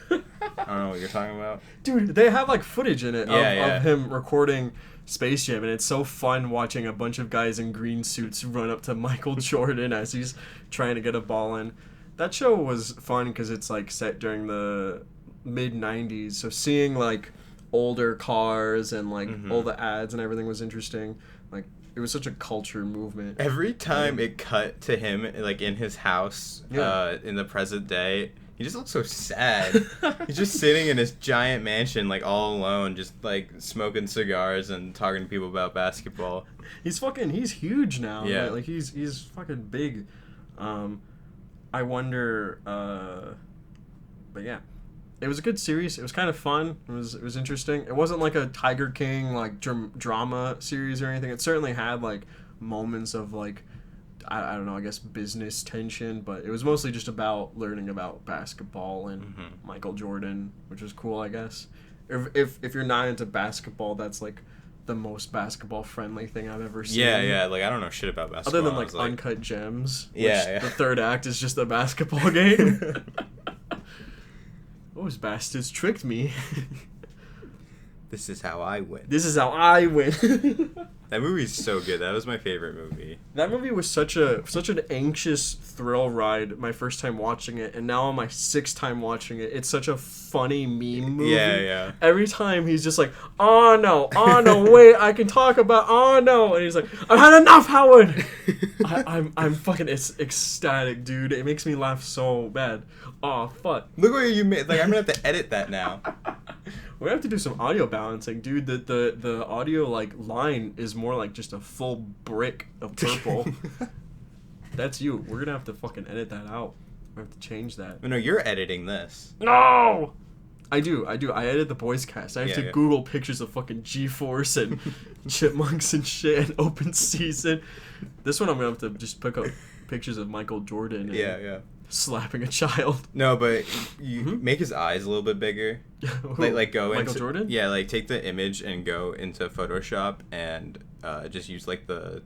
I don't know what you're talking about. Dude, they have like footage in it Yeah. of him recording Space Jam, and it's so fun watching a bunch of guys in green suits run up to Michael Jordan as he's trying to get a ball in. That show was fun because it's like set during the mid-90s, so seeing like older cars and like all the ads and everything was interesting. Like, it was such a culture movement. Every time it cut to him like in his house in the present day, he just looks so sad. He's just sitting in his giant mansion like all alone, just like smoking cigars and talking to people about basketball. He's huge now. Yeah. Right? Like he's fucking big. I wonder but yeah. It was a good series. It was kind of fun. It was interesting. It wasn't like a Tiger King like drama series or anything. It certainly had like moments of like I don't know, I guess business tension, but it was mostly just about learning about basketball and Michael Jordan, which was cool, I guess. If you're not into basketball, that's like the most basketball friendly thing I've ever seen. Yeah. Like I don't know shit about basketball. Other than like I was Uncut Gems. Which Yeah. The third act is just a basketball game. Those bastards tricked me. This is how I win. This is how I win. That movie's so good. That was my favorite movie. That movie was such an anxious thrill ride my first time watching it, and now on my sixth time watching it, it's such a funny meme movie. Yeah. Every time he's just like, oh no, wait, I can talk about, oh no, and he's like, I've had enough, Howard. I'm fucking ecstatic, dude. It makes me laugh so bad. Oh fuck. Look what you made. Like I'm gonna have to edit that now. We have to do some audio balancing, dude. The audio like line is more like just a full brick of purple. That's you. We're gonna have to fucking edit that out. We have to change that. No, you're editing this. No! I do. I edit the Boyscast. I have to Yeah. Google pictures of fucking G-Force and chipmunks and shit and open season. This one I'm gonna have to just pick up pictures of Michael Jordan and Yeah. slapping a child. No, but you make his eyes a little bit bigger. Like go Michael into Jordan? Yeah, like take the image and go into Photoshop and just use like the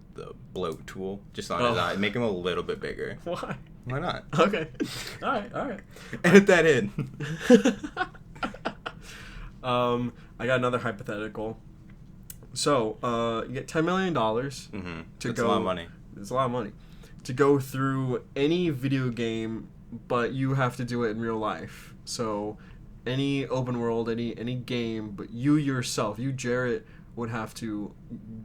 bloat tool just on his eye. Make him a little bit bigger. Why? Why not? Okay. All right. Edit that in. I got another hypothetical. So, you get $10 million Mm-hmm. to That's go. a lot of money. It's a lot of money to go through any video game, but you have to do it in real life. So, any open world, any game, but you yourself, you Jarrett, would have to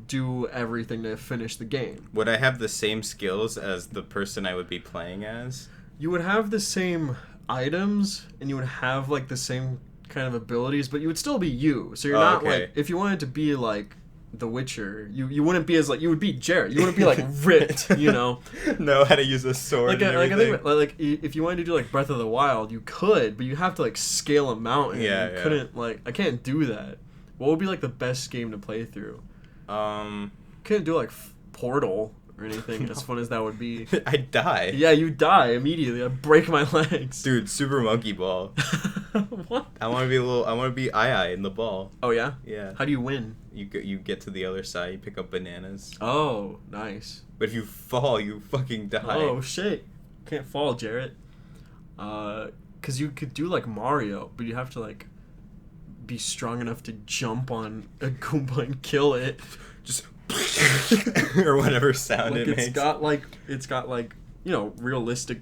do everything to finish the game. Would I have the same skills as the person I would be playing as? You would have the same items, and you would have like the same kind of abilities, but you would still be you. So you're not okay. like, if you wanted to be like The Witcher, you wouldn't be as like, you would be Jarrett. You wouldn't be like ripped, you know. Know how to use a sword. I think like if you wanted to do like Breath of the Wild, you could, but you have to like scale a mountain. Yeah, You yeah. couldn't like, I can't do that. What would be like the best game to play through? Couldn't do like Portal or anything, as fun as that would be. I'd die. Yeah, you die immediately. I break my legs. Dude, Super Monkey Ball. What? I want to be Ai in the ball. Oh, yeah? Yeah. How do you win? You get to the other side, you pick up bananas. Oh, nice. But if you fall, you fucking die. Oh, shit. Can't fall, Jarrett. Because you could do like Mario, but you have to like be strong enough to jump on a Goomba and kill it. Just or whatever sound Like it makes. It's got like, you know, realistic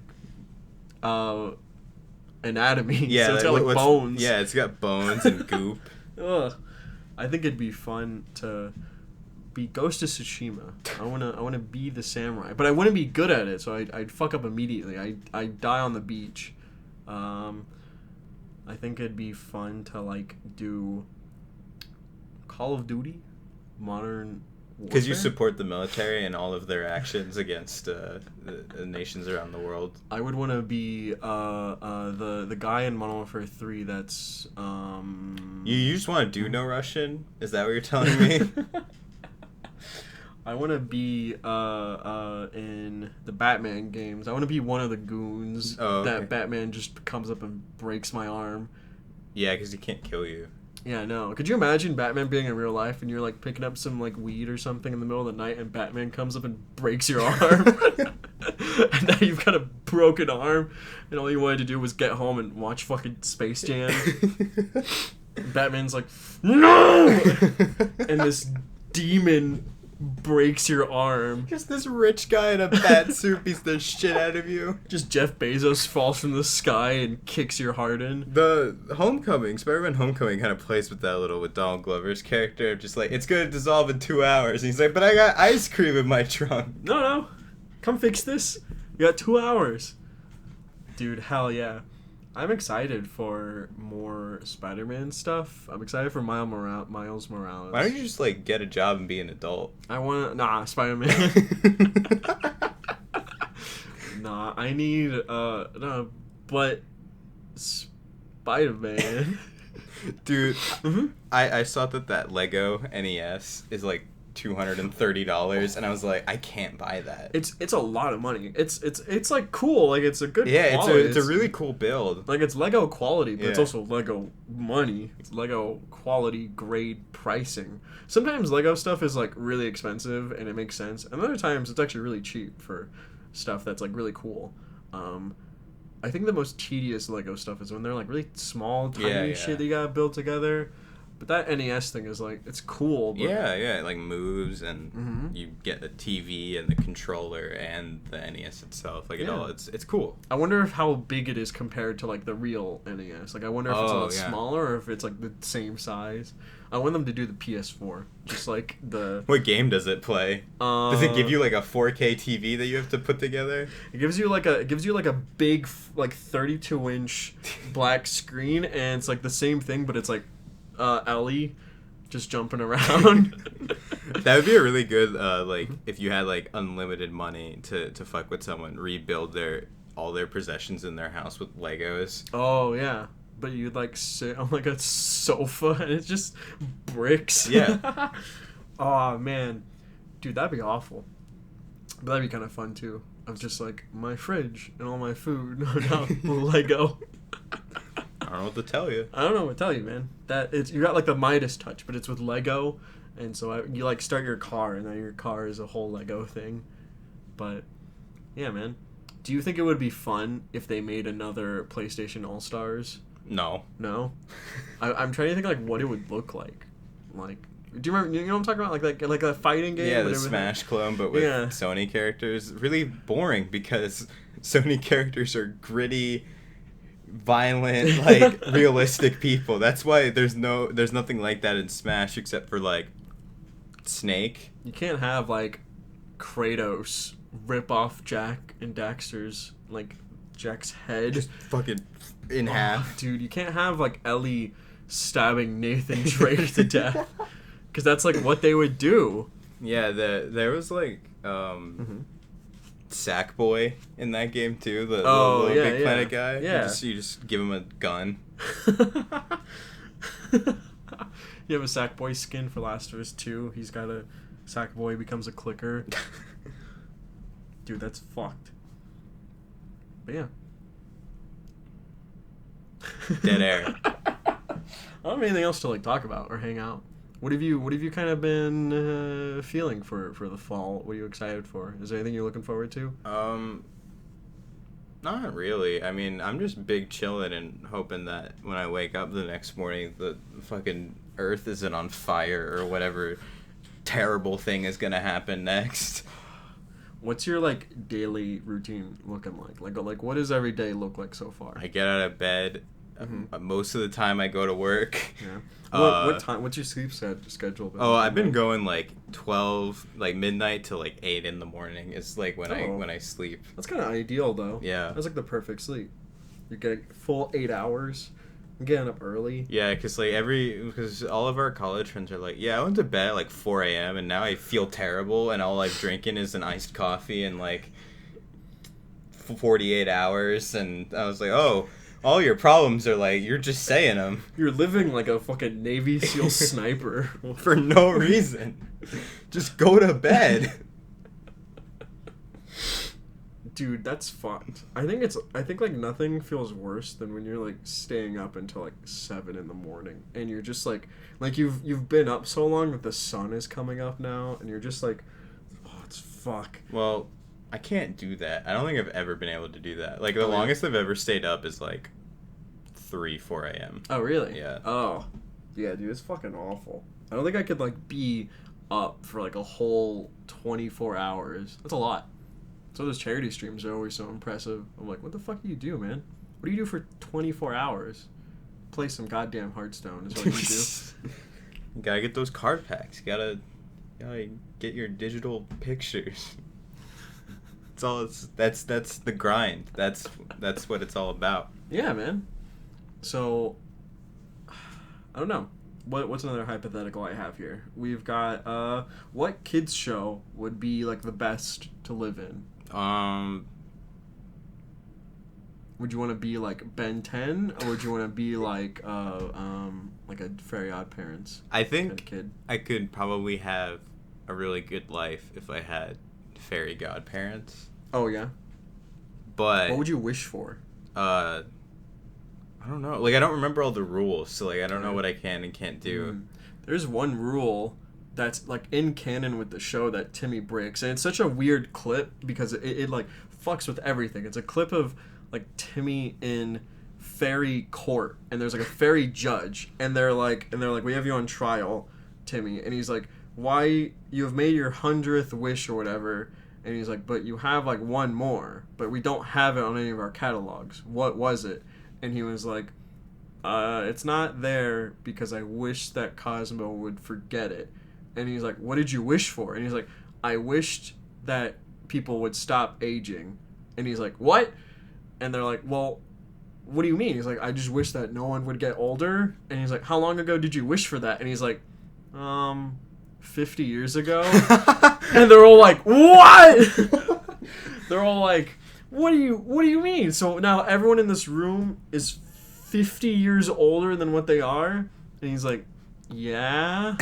anatomy. Yeah, So it's got like bones. Yeah, it's got bones and goop. Ugh. I think it'd be fun to be Ghost of Tsushima. I wanna be the samurai, but I wouldn't be good at it, so I'd fuck up immediately. I'd die on the beach. I think it'd be fun to like do Call of Duty, Modern Warfare. Because you support the military and all of their actions against the nations around the world. I would want to be the guy in Modern Warfare 3 that's You just want to do no Russian? Is that what you're telling me? I want to be in the Batman games. I want to be one of the goons that Batman just comes up and breaks my arm. Yeah, because he can't kill you. Yeah, no. Could you imagine Batman being in real life and you're like picking up some like weed or something in the middle of the night and Batman comes up and breaks your arm? And now you've got a broken arm and all you wanted to do was get home and watch fucking Space Jam. And Batman's like, no! And this demon breaks your arm. Just this rich guy in a bat suit beats the shit out of you. Just Jeff Bezos falls from the sky and kicks your heart in. The Homecoming, Spider-Man Homecoming kind of plays with that a little with Donald Glover's character. Just like, it's going to dissolve in 2 hours. And he's like, but I got ice cream in my trunk. No. Come fix this. You got 2 hours. Dude, hell yeah. I'm excited for more Spider-Man stuff. I'm excited for Miles Morales. Why don't you just like get a job and be an adult? I want Spider-Man. Nah, I need no, but Spider-Man. Dude, I saw that Lego NES is like $230 and I was like, I can't buy that. It's a lot of money. It's like cool, like it's a good quality. It's a really cool build. Like it's Lego quality, but it's also Lego money. It's Lego quality grade pricing. Sometimes Lego stuff is like really expensive and it makes sense, and other times it's actually really cheap for stuff that's like really cool. I think the most tedious Lego stuff is when they're like really small, tiny shit that you gotta build together. But that NES thing is like, it's cool. But yeah, it like moves and you get the TV and the controller and the NES itself. Like it's cool. I wonder how big it is compared to like the real NES. Like I wonder if it's a lot smaller or if it's like the same size. I want them to do the PS4, just like the. What game does it play? Does it give you like a 4K TV that you have to put together? It gives you like a big like 32-inch black screen, and it's like the same thing, but it's like Ellie just jumping around. That would be a really good like if you had like unlimited money to fuck with someone, rebuild all their possessions in their house with Legos. Oh yeah, but you'd like sit on like a sofa and it's just bricks. Yeah. Oh man, dude, that'd be awful. But that'd be kind of fun too. Of just like my fridge and all my food are now Lego. I don't know what to tell you. I don't know what to tell you, man. You got like the Midas touch, but it's with Lego, and so you like start your car, and then your car is a whole Lego thing. But yeah, man. Do you think it would be fun if they made another PlayStation All Stars? No. No. I'm trying to think like what it would look like. Like, do you remember? You know what I'm talking about? Like a fighting game. Yeah, the Smash clone, but with Sony characters. Really boring because Sony characters are gritty, violent, like realistic people. That's why there's nothing like that in Smash except for like Snake. You can't have like Kratos rip off Jak and Daxter's like Jack's head just fucking in half. Dude, you can't have like Ellie stabbing Nathan Drake to death, because that's like what they would do. Yeah, there was like Sackboy in that game too, the little Big Planet guy. Yeah. You just give him a gun. You have a Sackboy skin for Last of Us 2. He's got a Sackboy becomes a clicker. Dude, that's fucked. But yeah. Dead air. I don't have anything else to like talk about or hang out. What have you kind of been feeling for the fall? What are you excited for? Is there anything you're looking forward to? Not really. I mean, I'm just big chilling and hoping that when I wake up the next morning, the fucking earth isn't on fire or whatever terrible thing is gonna happen next. What's your like daily routine looking like? Like what does every day look like so far? I get out of bed. Most of the time I go to work. Yeah. What time? What's your sleep schedule been? Oh, I've been going like 12, like midnight to like 8 in the morning. Is like when I sleep. That's kind of ideal though. Yeah. That's like the perfect sleep. You're getting full 8 hours. I'm getting up early. Yeah, because all of our college friends are like, yeah, I went to bed at like 4 a.m. and now I feel terrible and all I'm drinking is an iced coffee in like 48 hours. And I was like, oh, all your problems are like, you're just saying them. You're living like a fucking Navy SEAL sniper. For no reason. Just go to bed. Dude, that's fucked. I think like nothing feels worse than when you're like staying up until like 7 in the morning and you're just like you've been up so long that the sun is coming up now and you're just like, oh, it's fuck. Well, I can't do that. I don't think I've ever been able to do that. Like the longest I've ever stayed up is like 4 a.m. Oh, really? Yeah. Oh. Yeah, dude, it's fucking awful. I don't think I could like be up for like a whole 24 hours. That's a lot. So those charity streams are always so impressive. I'm like, what the fuck do you do, man? What do you do for 24 hours? Play some goddamn Hearthstone is what you do. You gotta get those card packs. You gotta get your digital pictures. That's the grind. That's what it's all about. Yeah, man. So, I don't know. What's another hypothetical I have here? We've got, what kids show would be, like, the best to live in? Would you want to be, like, Ben 10? Or would you want to be, like a Fairy Odd Parents I think kind of kid? I could probably have a really good life if I had fairy godparents. Oh, yeah? But... what would you wish for? I don't know. Like, I don't remember all the rules, so, like, I don't know what I can and can't do. There's one rule that's, like, in canon with the show that Timmy breaks, and it's such a weird clip because it like, fucks with everything. It's a clip of, like, Timmy in fairy court, and there's, like, a fairy judge, and they're like, we have you on trial, Timmy, and he's like, why, you have made your 100th wish or whatever, and he's like, but you have, like, one more, but we don't have it on any of our catalogs. What was it? And he was like, it's not there because I wish that Cosmo would forget it. And he's like, what did you wish for? And he's like, I wished that people would stop aging. And he's like, what? And they're like, well, what do you mean? He's like, I just wish that no one would get older. And he's like, how long ago did you wish for that? And he's like, 50 years ago. And they're all like, what? They're all like, what do you mean? So now everyone in this room is 50 years older than what they are? And he's like, yeah.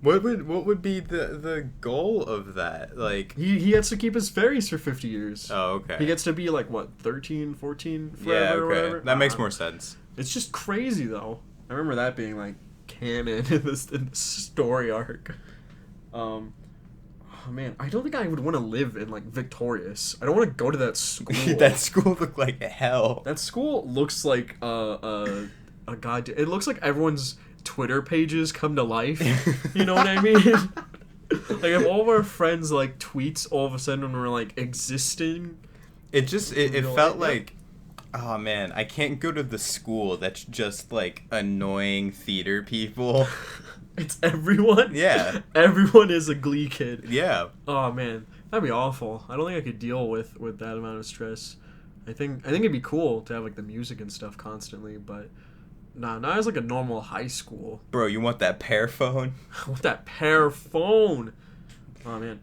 What would be the goal of that? Like, he gets to keep his fairies for 50 years. Oh, okay. He gets to be like, what, 13, 14 forever yeah, okay. or whatever? That makes more sense. It's just crazy though. I remember that being like canon in this story arc. Oh man, I don't think I would want to live in like Victorious. I don't want to go to that school. That school looked like hell. That school looks like a god. It looks like everyone's Twitter pages come to life. You know what I mean? Like if all of our friends like tweets all of a sudden were like existing. It felt like, oh man, I can't go to the school that's just like annoying theater people. It's everyone? Yeah. Everyone is a Glee kid. Yeah. Oh man, that'd be awful. I don't think I could deal with that amount of stress. I think it'd be cool to have like the music and stuff constantly, but not as like a normal high school. Bro, you want that pear phone? I want that pear phone. Oh man.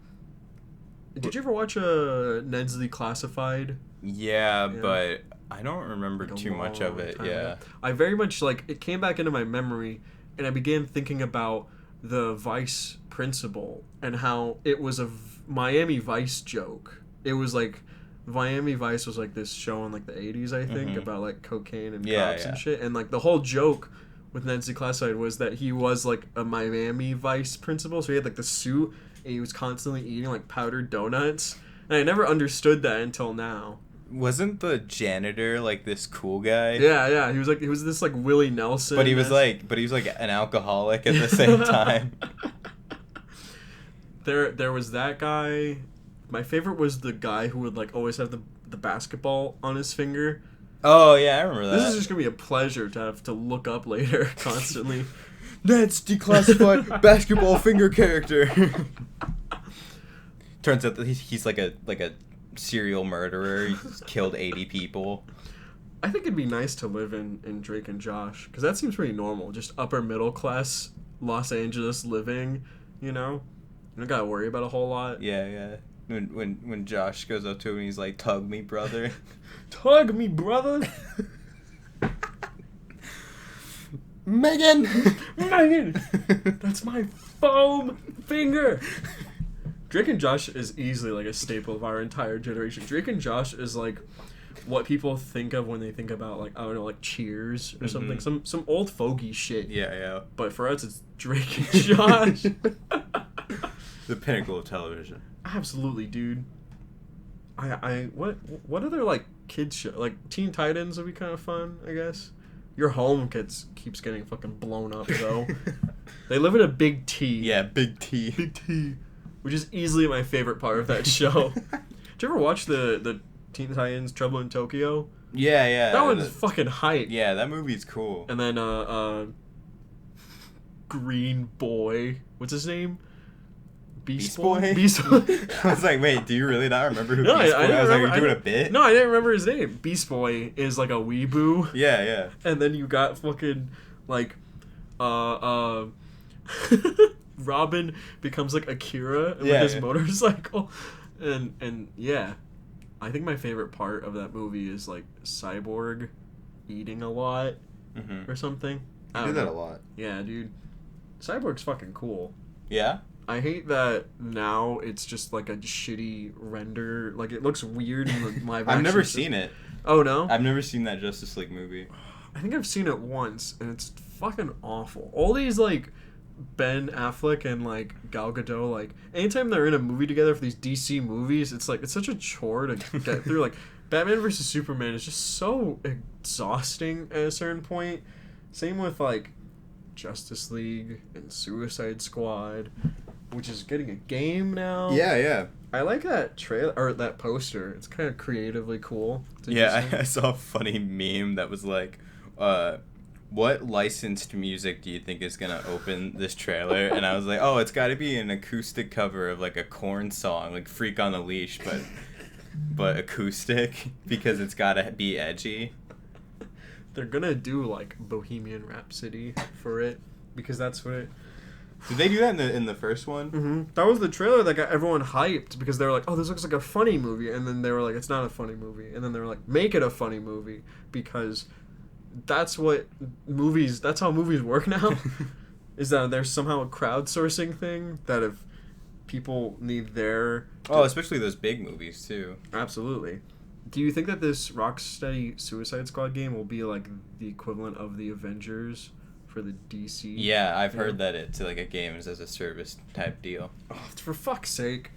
Did you ever watch Ned's Declassified? Yeah, but I don't remember like too much of it. Yeah. I very much like it came back into my memory. And I began thinking about the Vice principal and how it was a Miami Vice joke. It was like Miami Vice was like this show in like the 80s, I think, about like cocaine and cops and shit. And like the whole joke with Nancy Classified was that he was like a Miami Vice principal, so he had like the suit and he was constantly eating like powdered donuts. And I never understood that until now. Wasn't the janitor like this cool guy? Yeah. He was this like Willie Nelson. But he was like an alcoholic at the same time. There was that guy. My favorite was the guy who would like always have the basketball on his finger. Oh yeah, I remember that. This is just gonna be a pleasure to have to look up later constantly. That's declassified basketball finger character. Turns out that he's like a serial murderer. He's killed 80 people. I think it'd be nice to live in Drake and Josh, because that seems pretty normal. Just upper middle class Los Angeles living, you know? You don't gotta worry about a whole lot. Yeah. When Josh goes up to him and he's like, "Tug me, brother." Tug me, brother. Megan! That's my foam finger. Drake and Josh is easily like a staple of our entire generation. Drake and Josh is like what people think of when they think about like, I don't know, like Cheers or something. Some old fogey shit. Yeah. But for us it's Drake and Josh. The pinnacle of television. Absolutely, dude. What other like kids show, like Teen Titans would be kind of fun, I guess. Your home keeps getting fucking blown up though. They live in a big T. Yeah, big T. Big T. Which is easily my favorite part of that show. Did you ever watch the Teen Titans Trouble in Tokyo? Yeah. That one's fucking hype. Yeah, that movie's cool. And then Green Boy. What's his name? Beast Boy? Beast Boy. I was like, wait, do you really not remember who No, Beast Boy I was? remember, Like, you're doing a bit? No, I didn't remember his name. Beast Boy is like a weeboo. Yeah. And then you got fucking like Robin becomes like Akira with his motorcycle. And yeah. I think my favorite part of that movie is like Cyborg eating a lot or something. I do that a lot. Yeah, dude. Cyborg's fucking cool. Yeah? I hate that now it's just like a shitty render. Like, it looks weird in the live action. I've never seen it. Oh, no? I've never seen that Justice League movie. I think I've seen it once, and it's fucking awful. All these, like, Ben Affleck and, like, Gal Gadot, like, anytime they're in a movie together for these DC movies, it's, like, it's such a chore to get through. Like, Batman vs. Superman is just so exhausting at a certain point. Same with, like, Justice League and Suicide Squad, which is getting a game now. Yeah. I like that trailer or that poster. It's kind of creatively cool. Yeah, I saw a funny meme that was like, what licensed music do you think is gonna open this trailer? And I was like, oh, it's got to be an acoustic cover of like a Korn song, like "Freak on the Leash," but acoustic, because it's gotta be edgy. They're gonna do like Bohemian Rhapsody for it, because that's what it. Did they do that in the first one? Mm-hmm. That was the trailer that got everyone hyped, because they were like, oh, this looks like a funny movie, and then they were like, it's not a funny movie, and then they were like, make it a funny movie, because that's how movies work now. Is that there's somehow a crowdsourcing thing that if people need their... Oh, especially those big movies too. Absolutely. Do you think that this Rocksteady Suicide Squad game will be like the equivalent of the Avengers for the DC? Yeah, I've heard that it's like a games as a service type deal. Oh, for fuck's sake.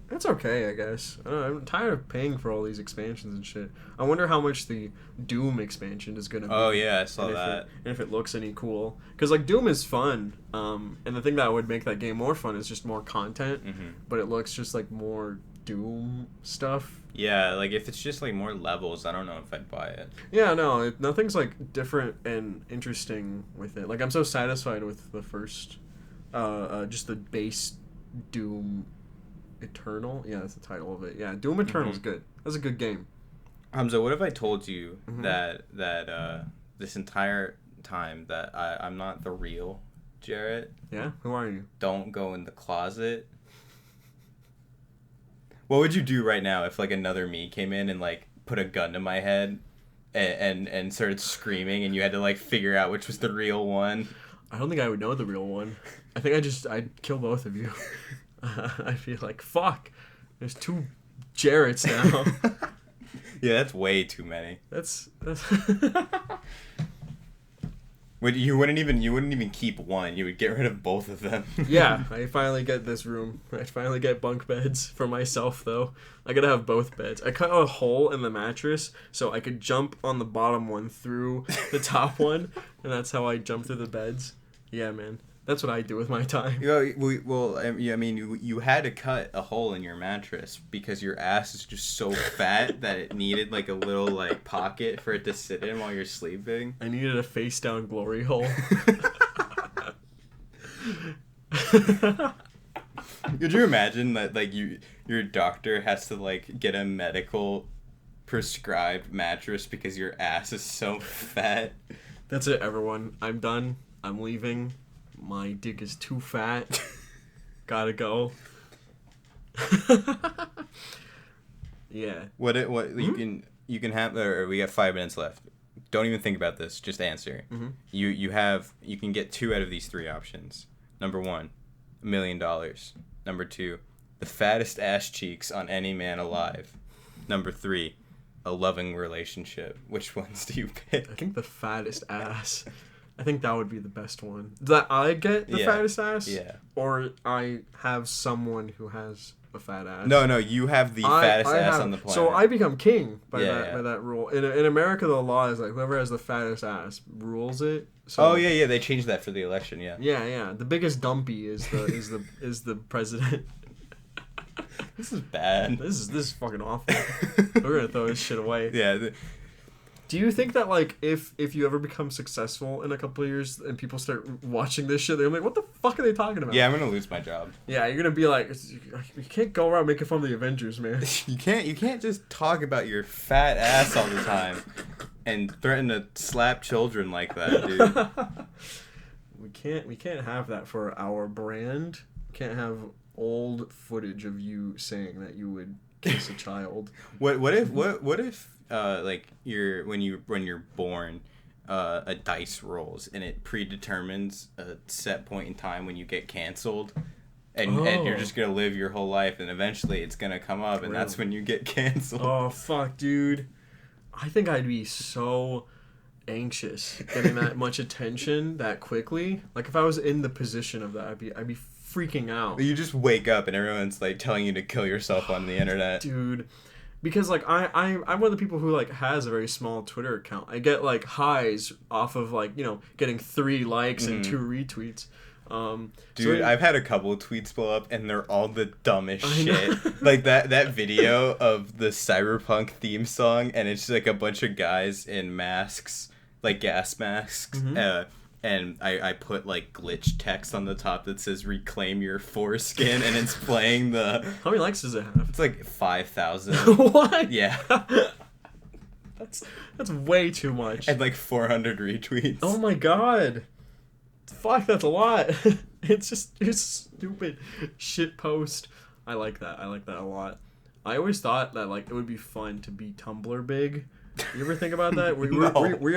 That's okay, I guess. I don't know, I'm tired of paying for all these expansions and shit. I wonder how much the Doom expansion is going to be. Oh, yeah, I saw that. And if it looks any cool. Because, like, Doom is fun. And the thing that would make that game more fun is just more content. Mm-hmm. But it looks just like more Doom stuff. Yeah, like, if it's just, like, more levels, I don't know if I'd buy it. Yeah, no, nothing's, like, different and interesting with it. Like, I'm so satisfied with the first, just the base Doom Eternal. Yeah, that's the title of it. Yeah, Doom Eternal's good. That's a good game. Humza, what if I told you that this entire time that I'm not the real Jarrett? Yeah? Who are you? Don't go in the closet. What would you do right now if, like, another me came in and, like, put a gun to my head and started screaming and you had to, like, figure out which was the real one? I don't think I would know the real one. I think I'd kill both of you. I'd be like, fuck, there's 2 Jarretts now. Yeah, that's way too many. That's You wouldn't even keep one. You would get rid of both of them. Yeah, I finally get this room. I finally get bunk beds for myself, though. I gotta have both beds. I cut a hole in the mattress so I could jump on the bottom one through the top one, and that's how I jump through the beds. Yeah, man. That's what I do with my time. I mean, you had to cut a hole in your mattress because your ass is just so fat that it needed like a little like pocket for it to sit in while you're sleeping. I needed a face down glory hole. Could you imagine that like your doctor has to like get a medical prescribed mattress because your ass is so fat? That's it, everyone. I'm done. I'm leaving. My dick is too fat. Gotta go. Yeah. You can have, or we got 5 minutes left. Don't even think about this. Just answer. Mm-hmm. You can get 2 out of these 3 options. Number 1, $1 million. Number 2, the fattest ass cheeks on any man alive. Number 3, a loving relationship. Which ones do you pick? I think the fattest ass. I think that would be the best one. That I get the fattest ass? Yeah. Or I have someone who has a fat ass? No, you have the fattest ass on the planet. So I become king by that rule. In America, the law is like whoever has the fattest ass rules it. So, they changed that for the election, yeah. Yeah. The biggest dumpy is the president. This is bad. This is fucking awful. We're gonna throw this shit away. Yeah. Do you think that like if you ever become successful in a couple of years and people start watching this shit, they're like, what the fuck are they talking about? Yeah, I'm gonna lose my job. Yeah, you're gonna be like, you can't go around making fun of the Avengers, man. You can't just talk about your fat ass all the time and threaten to slap children like that, dude. We can't have that for our brand. We can't have old footage of you saying that you would kiss a child. What if like when you're born, a dice rolls and it predetermines a set point in time when you get canceled, and you're just gonna live your whole life, and eventually it's gonna come up, and that's when you get canceled. Oh fuck, dude! I think I'd be so anxious getting that much attention that quickly. Like if I was in the position of that, I'd be freaking out. You just wake up and everyone's like telling you to kill yourself on the internet, dude. Because like I'm one of the people who like has a very small Twitter account. I get like highs off of like getting 3 likes and 2 retweets. Dude, so I've had a couple of tweets blow up and they're all the dumbest shit. Like that video of the Cyberpunk theme song, and it's like a bunch of guys in masks, like gas masks. Mm-hmm. And I put like glitch text on the top that says "Reclaim your foreskin," and it's playing the. How many likes does it have? It's like 5,000. What? Yeah. That's way too much. And like 400 retweets. Oh my god. Fuck, that's a lot. It's stupid shit post. I like that a lot. I always thought that like it would be fun to be Tumblr big. You ever think about that? Were you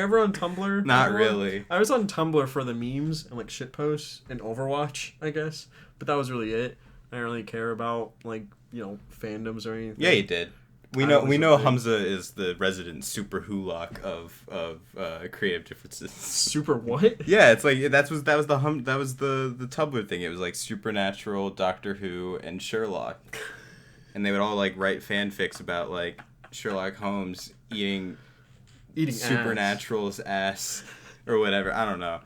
ever on Tumblr? Not really. I was on Tumblr for the memes and like shit posts and Overwatch, I guess. But that was really it. I don't really care about like fandoms or anything. Yeah, you did. We know Humza is the resident super hulock of creative differences. Super what? Yeah, it's like that was the Tumblr thing. It was like Supernatural, Doctor Who, and Sherlock, and they would all like write fanfics about like Sherlock Holmes eating Supernatural's ass or whatever. I don't know.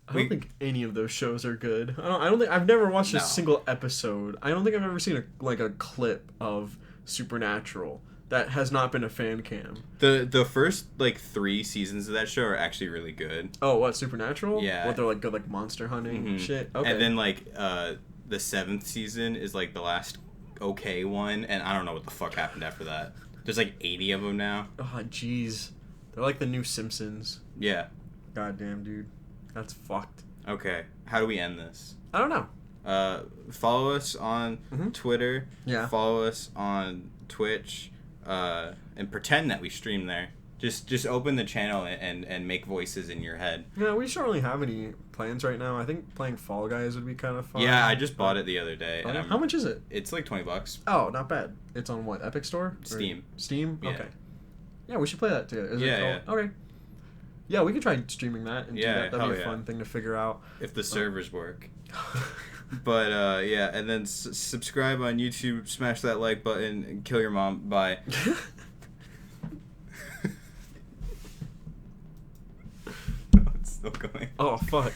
I don't think any of those shows are good. I don't think I've never watched a single episode. I don't think I've ever seen a clip of Supernatural that has not been a fan cam. The first like 3 seasons of that show are actually really good. Oh, what, Supernatural? Yeah. What, they're like good like monster hunting shit? Okay. And then like the 7th season is like the last okay one, and I don't know what the fuck happened after that. There's like 80 of them now. Oh jeez. They're like the new Simpsons. Yeah. Goddamn, dude. That's fucked. Okay. How do we end this? I don't know. Follow us on Twitter. Yeah. Follow us on Twitch. And pretend that we stream there. Just open the channel and make voices in your head. Yeah, we don't really have any plans right now. I think playing Fall Guys would be kind of fun. Yeah, I just bought it the other day. Oh, And how much is it? It's like $20. Oh, not bad. It's on what, Epic Store? Steam. Steam? Yeah. Okay. Yeah, we should play that together. Yeah. Okay. Yeah, we could try streaming that and do that. That'd be a yeah. fun thing to figure out. If the servers work. But yeah, and then subscribe on YouTube, smash that like button, and kill your mom. Bye. Oh, it's still going. Oh, fuck.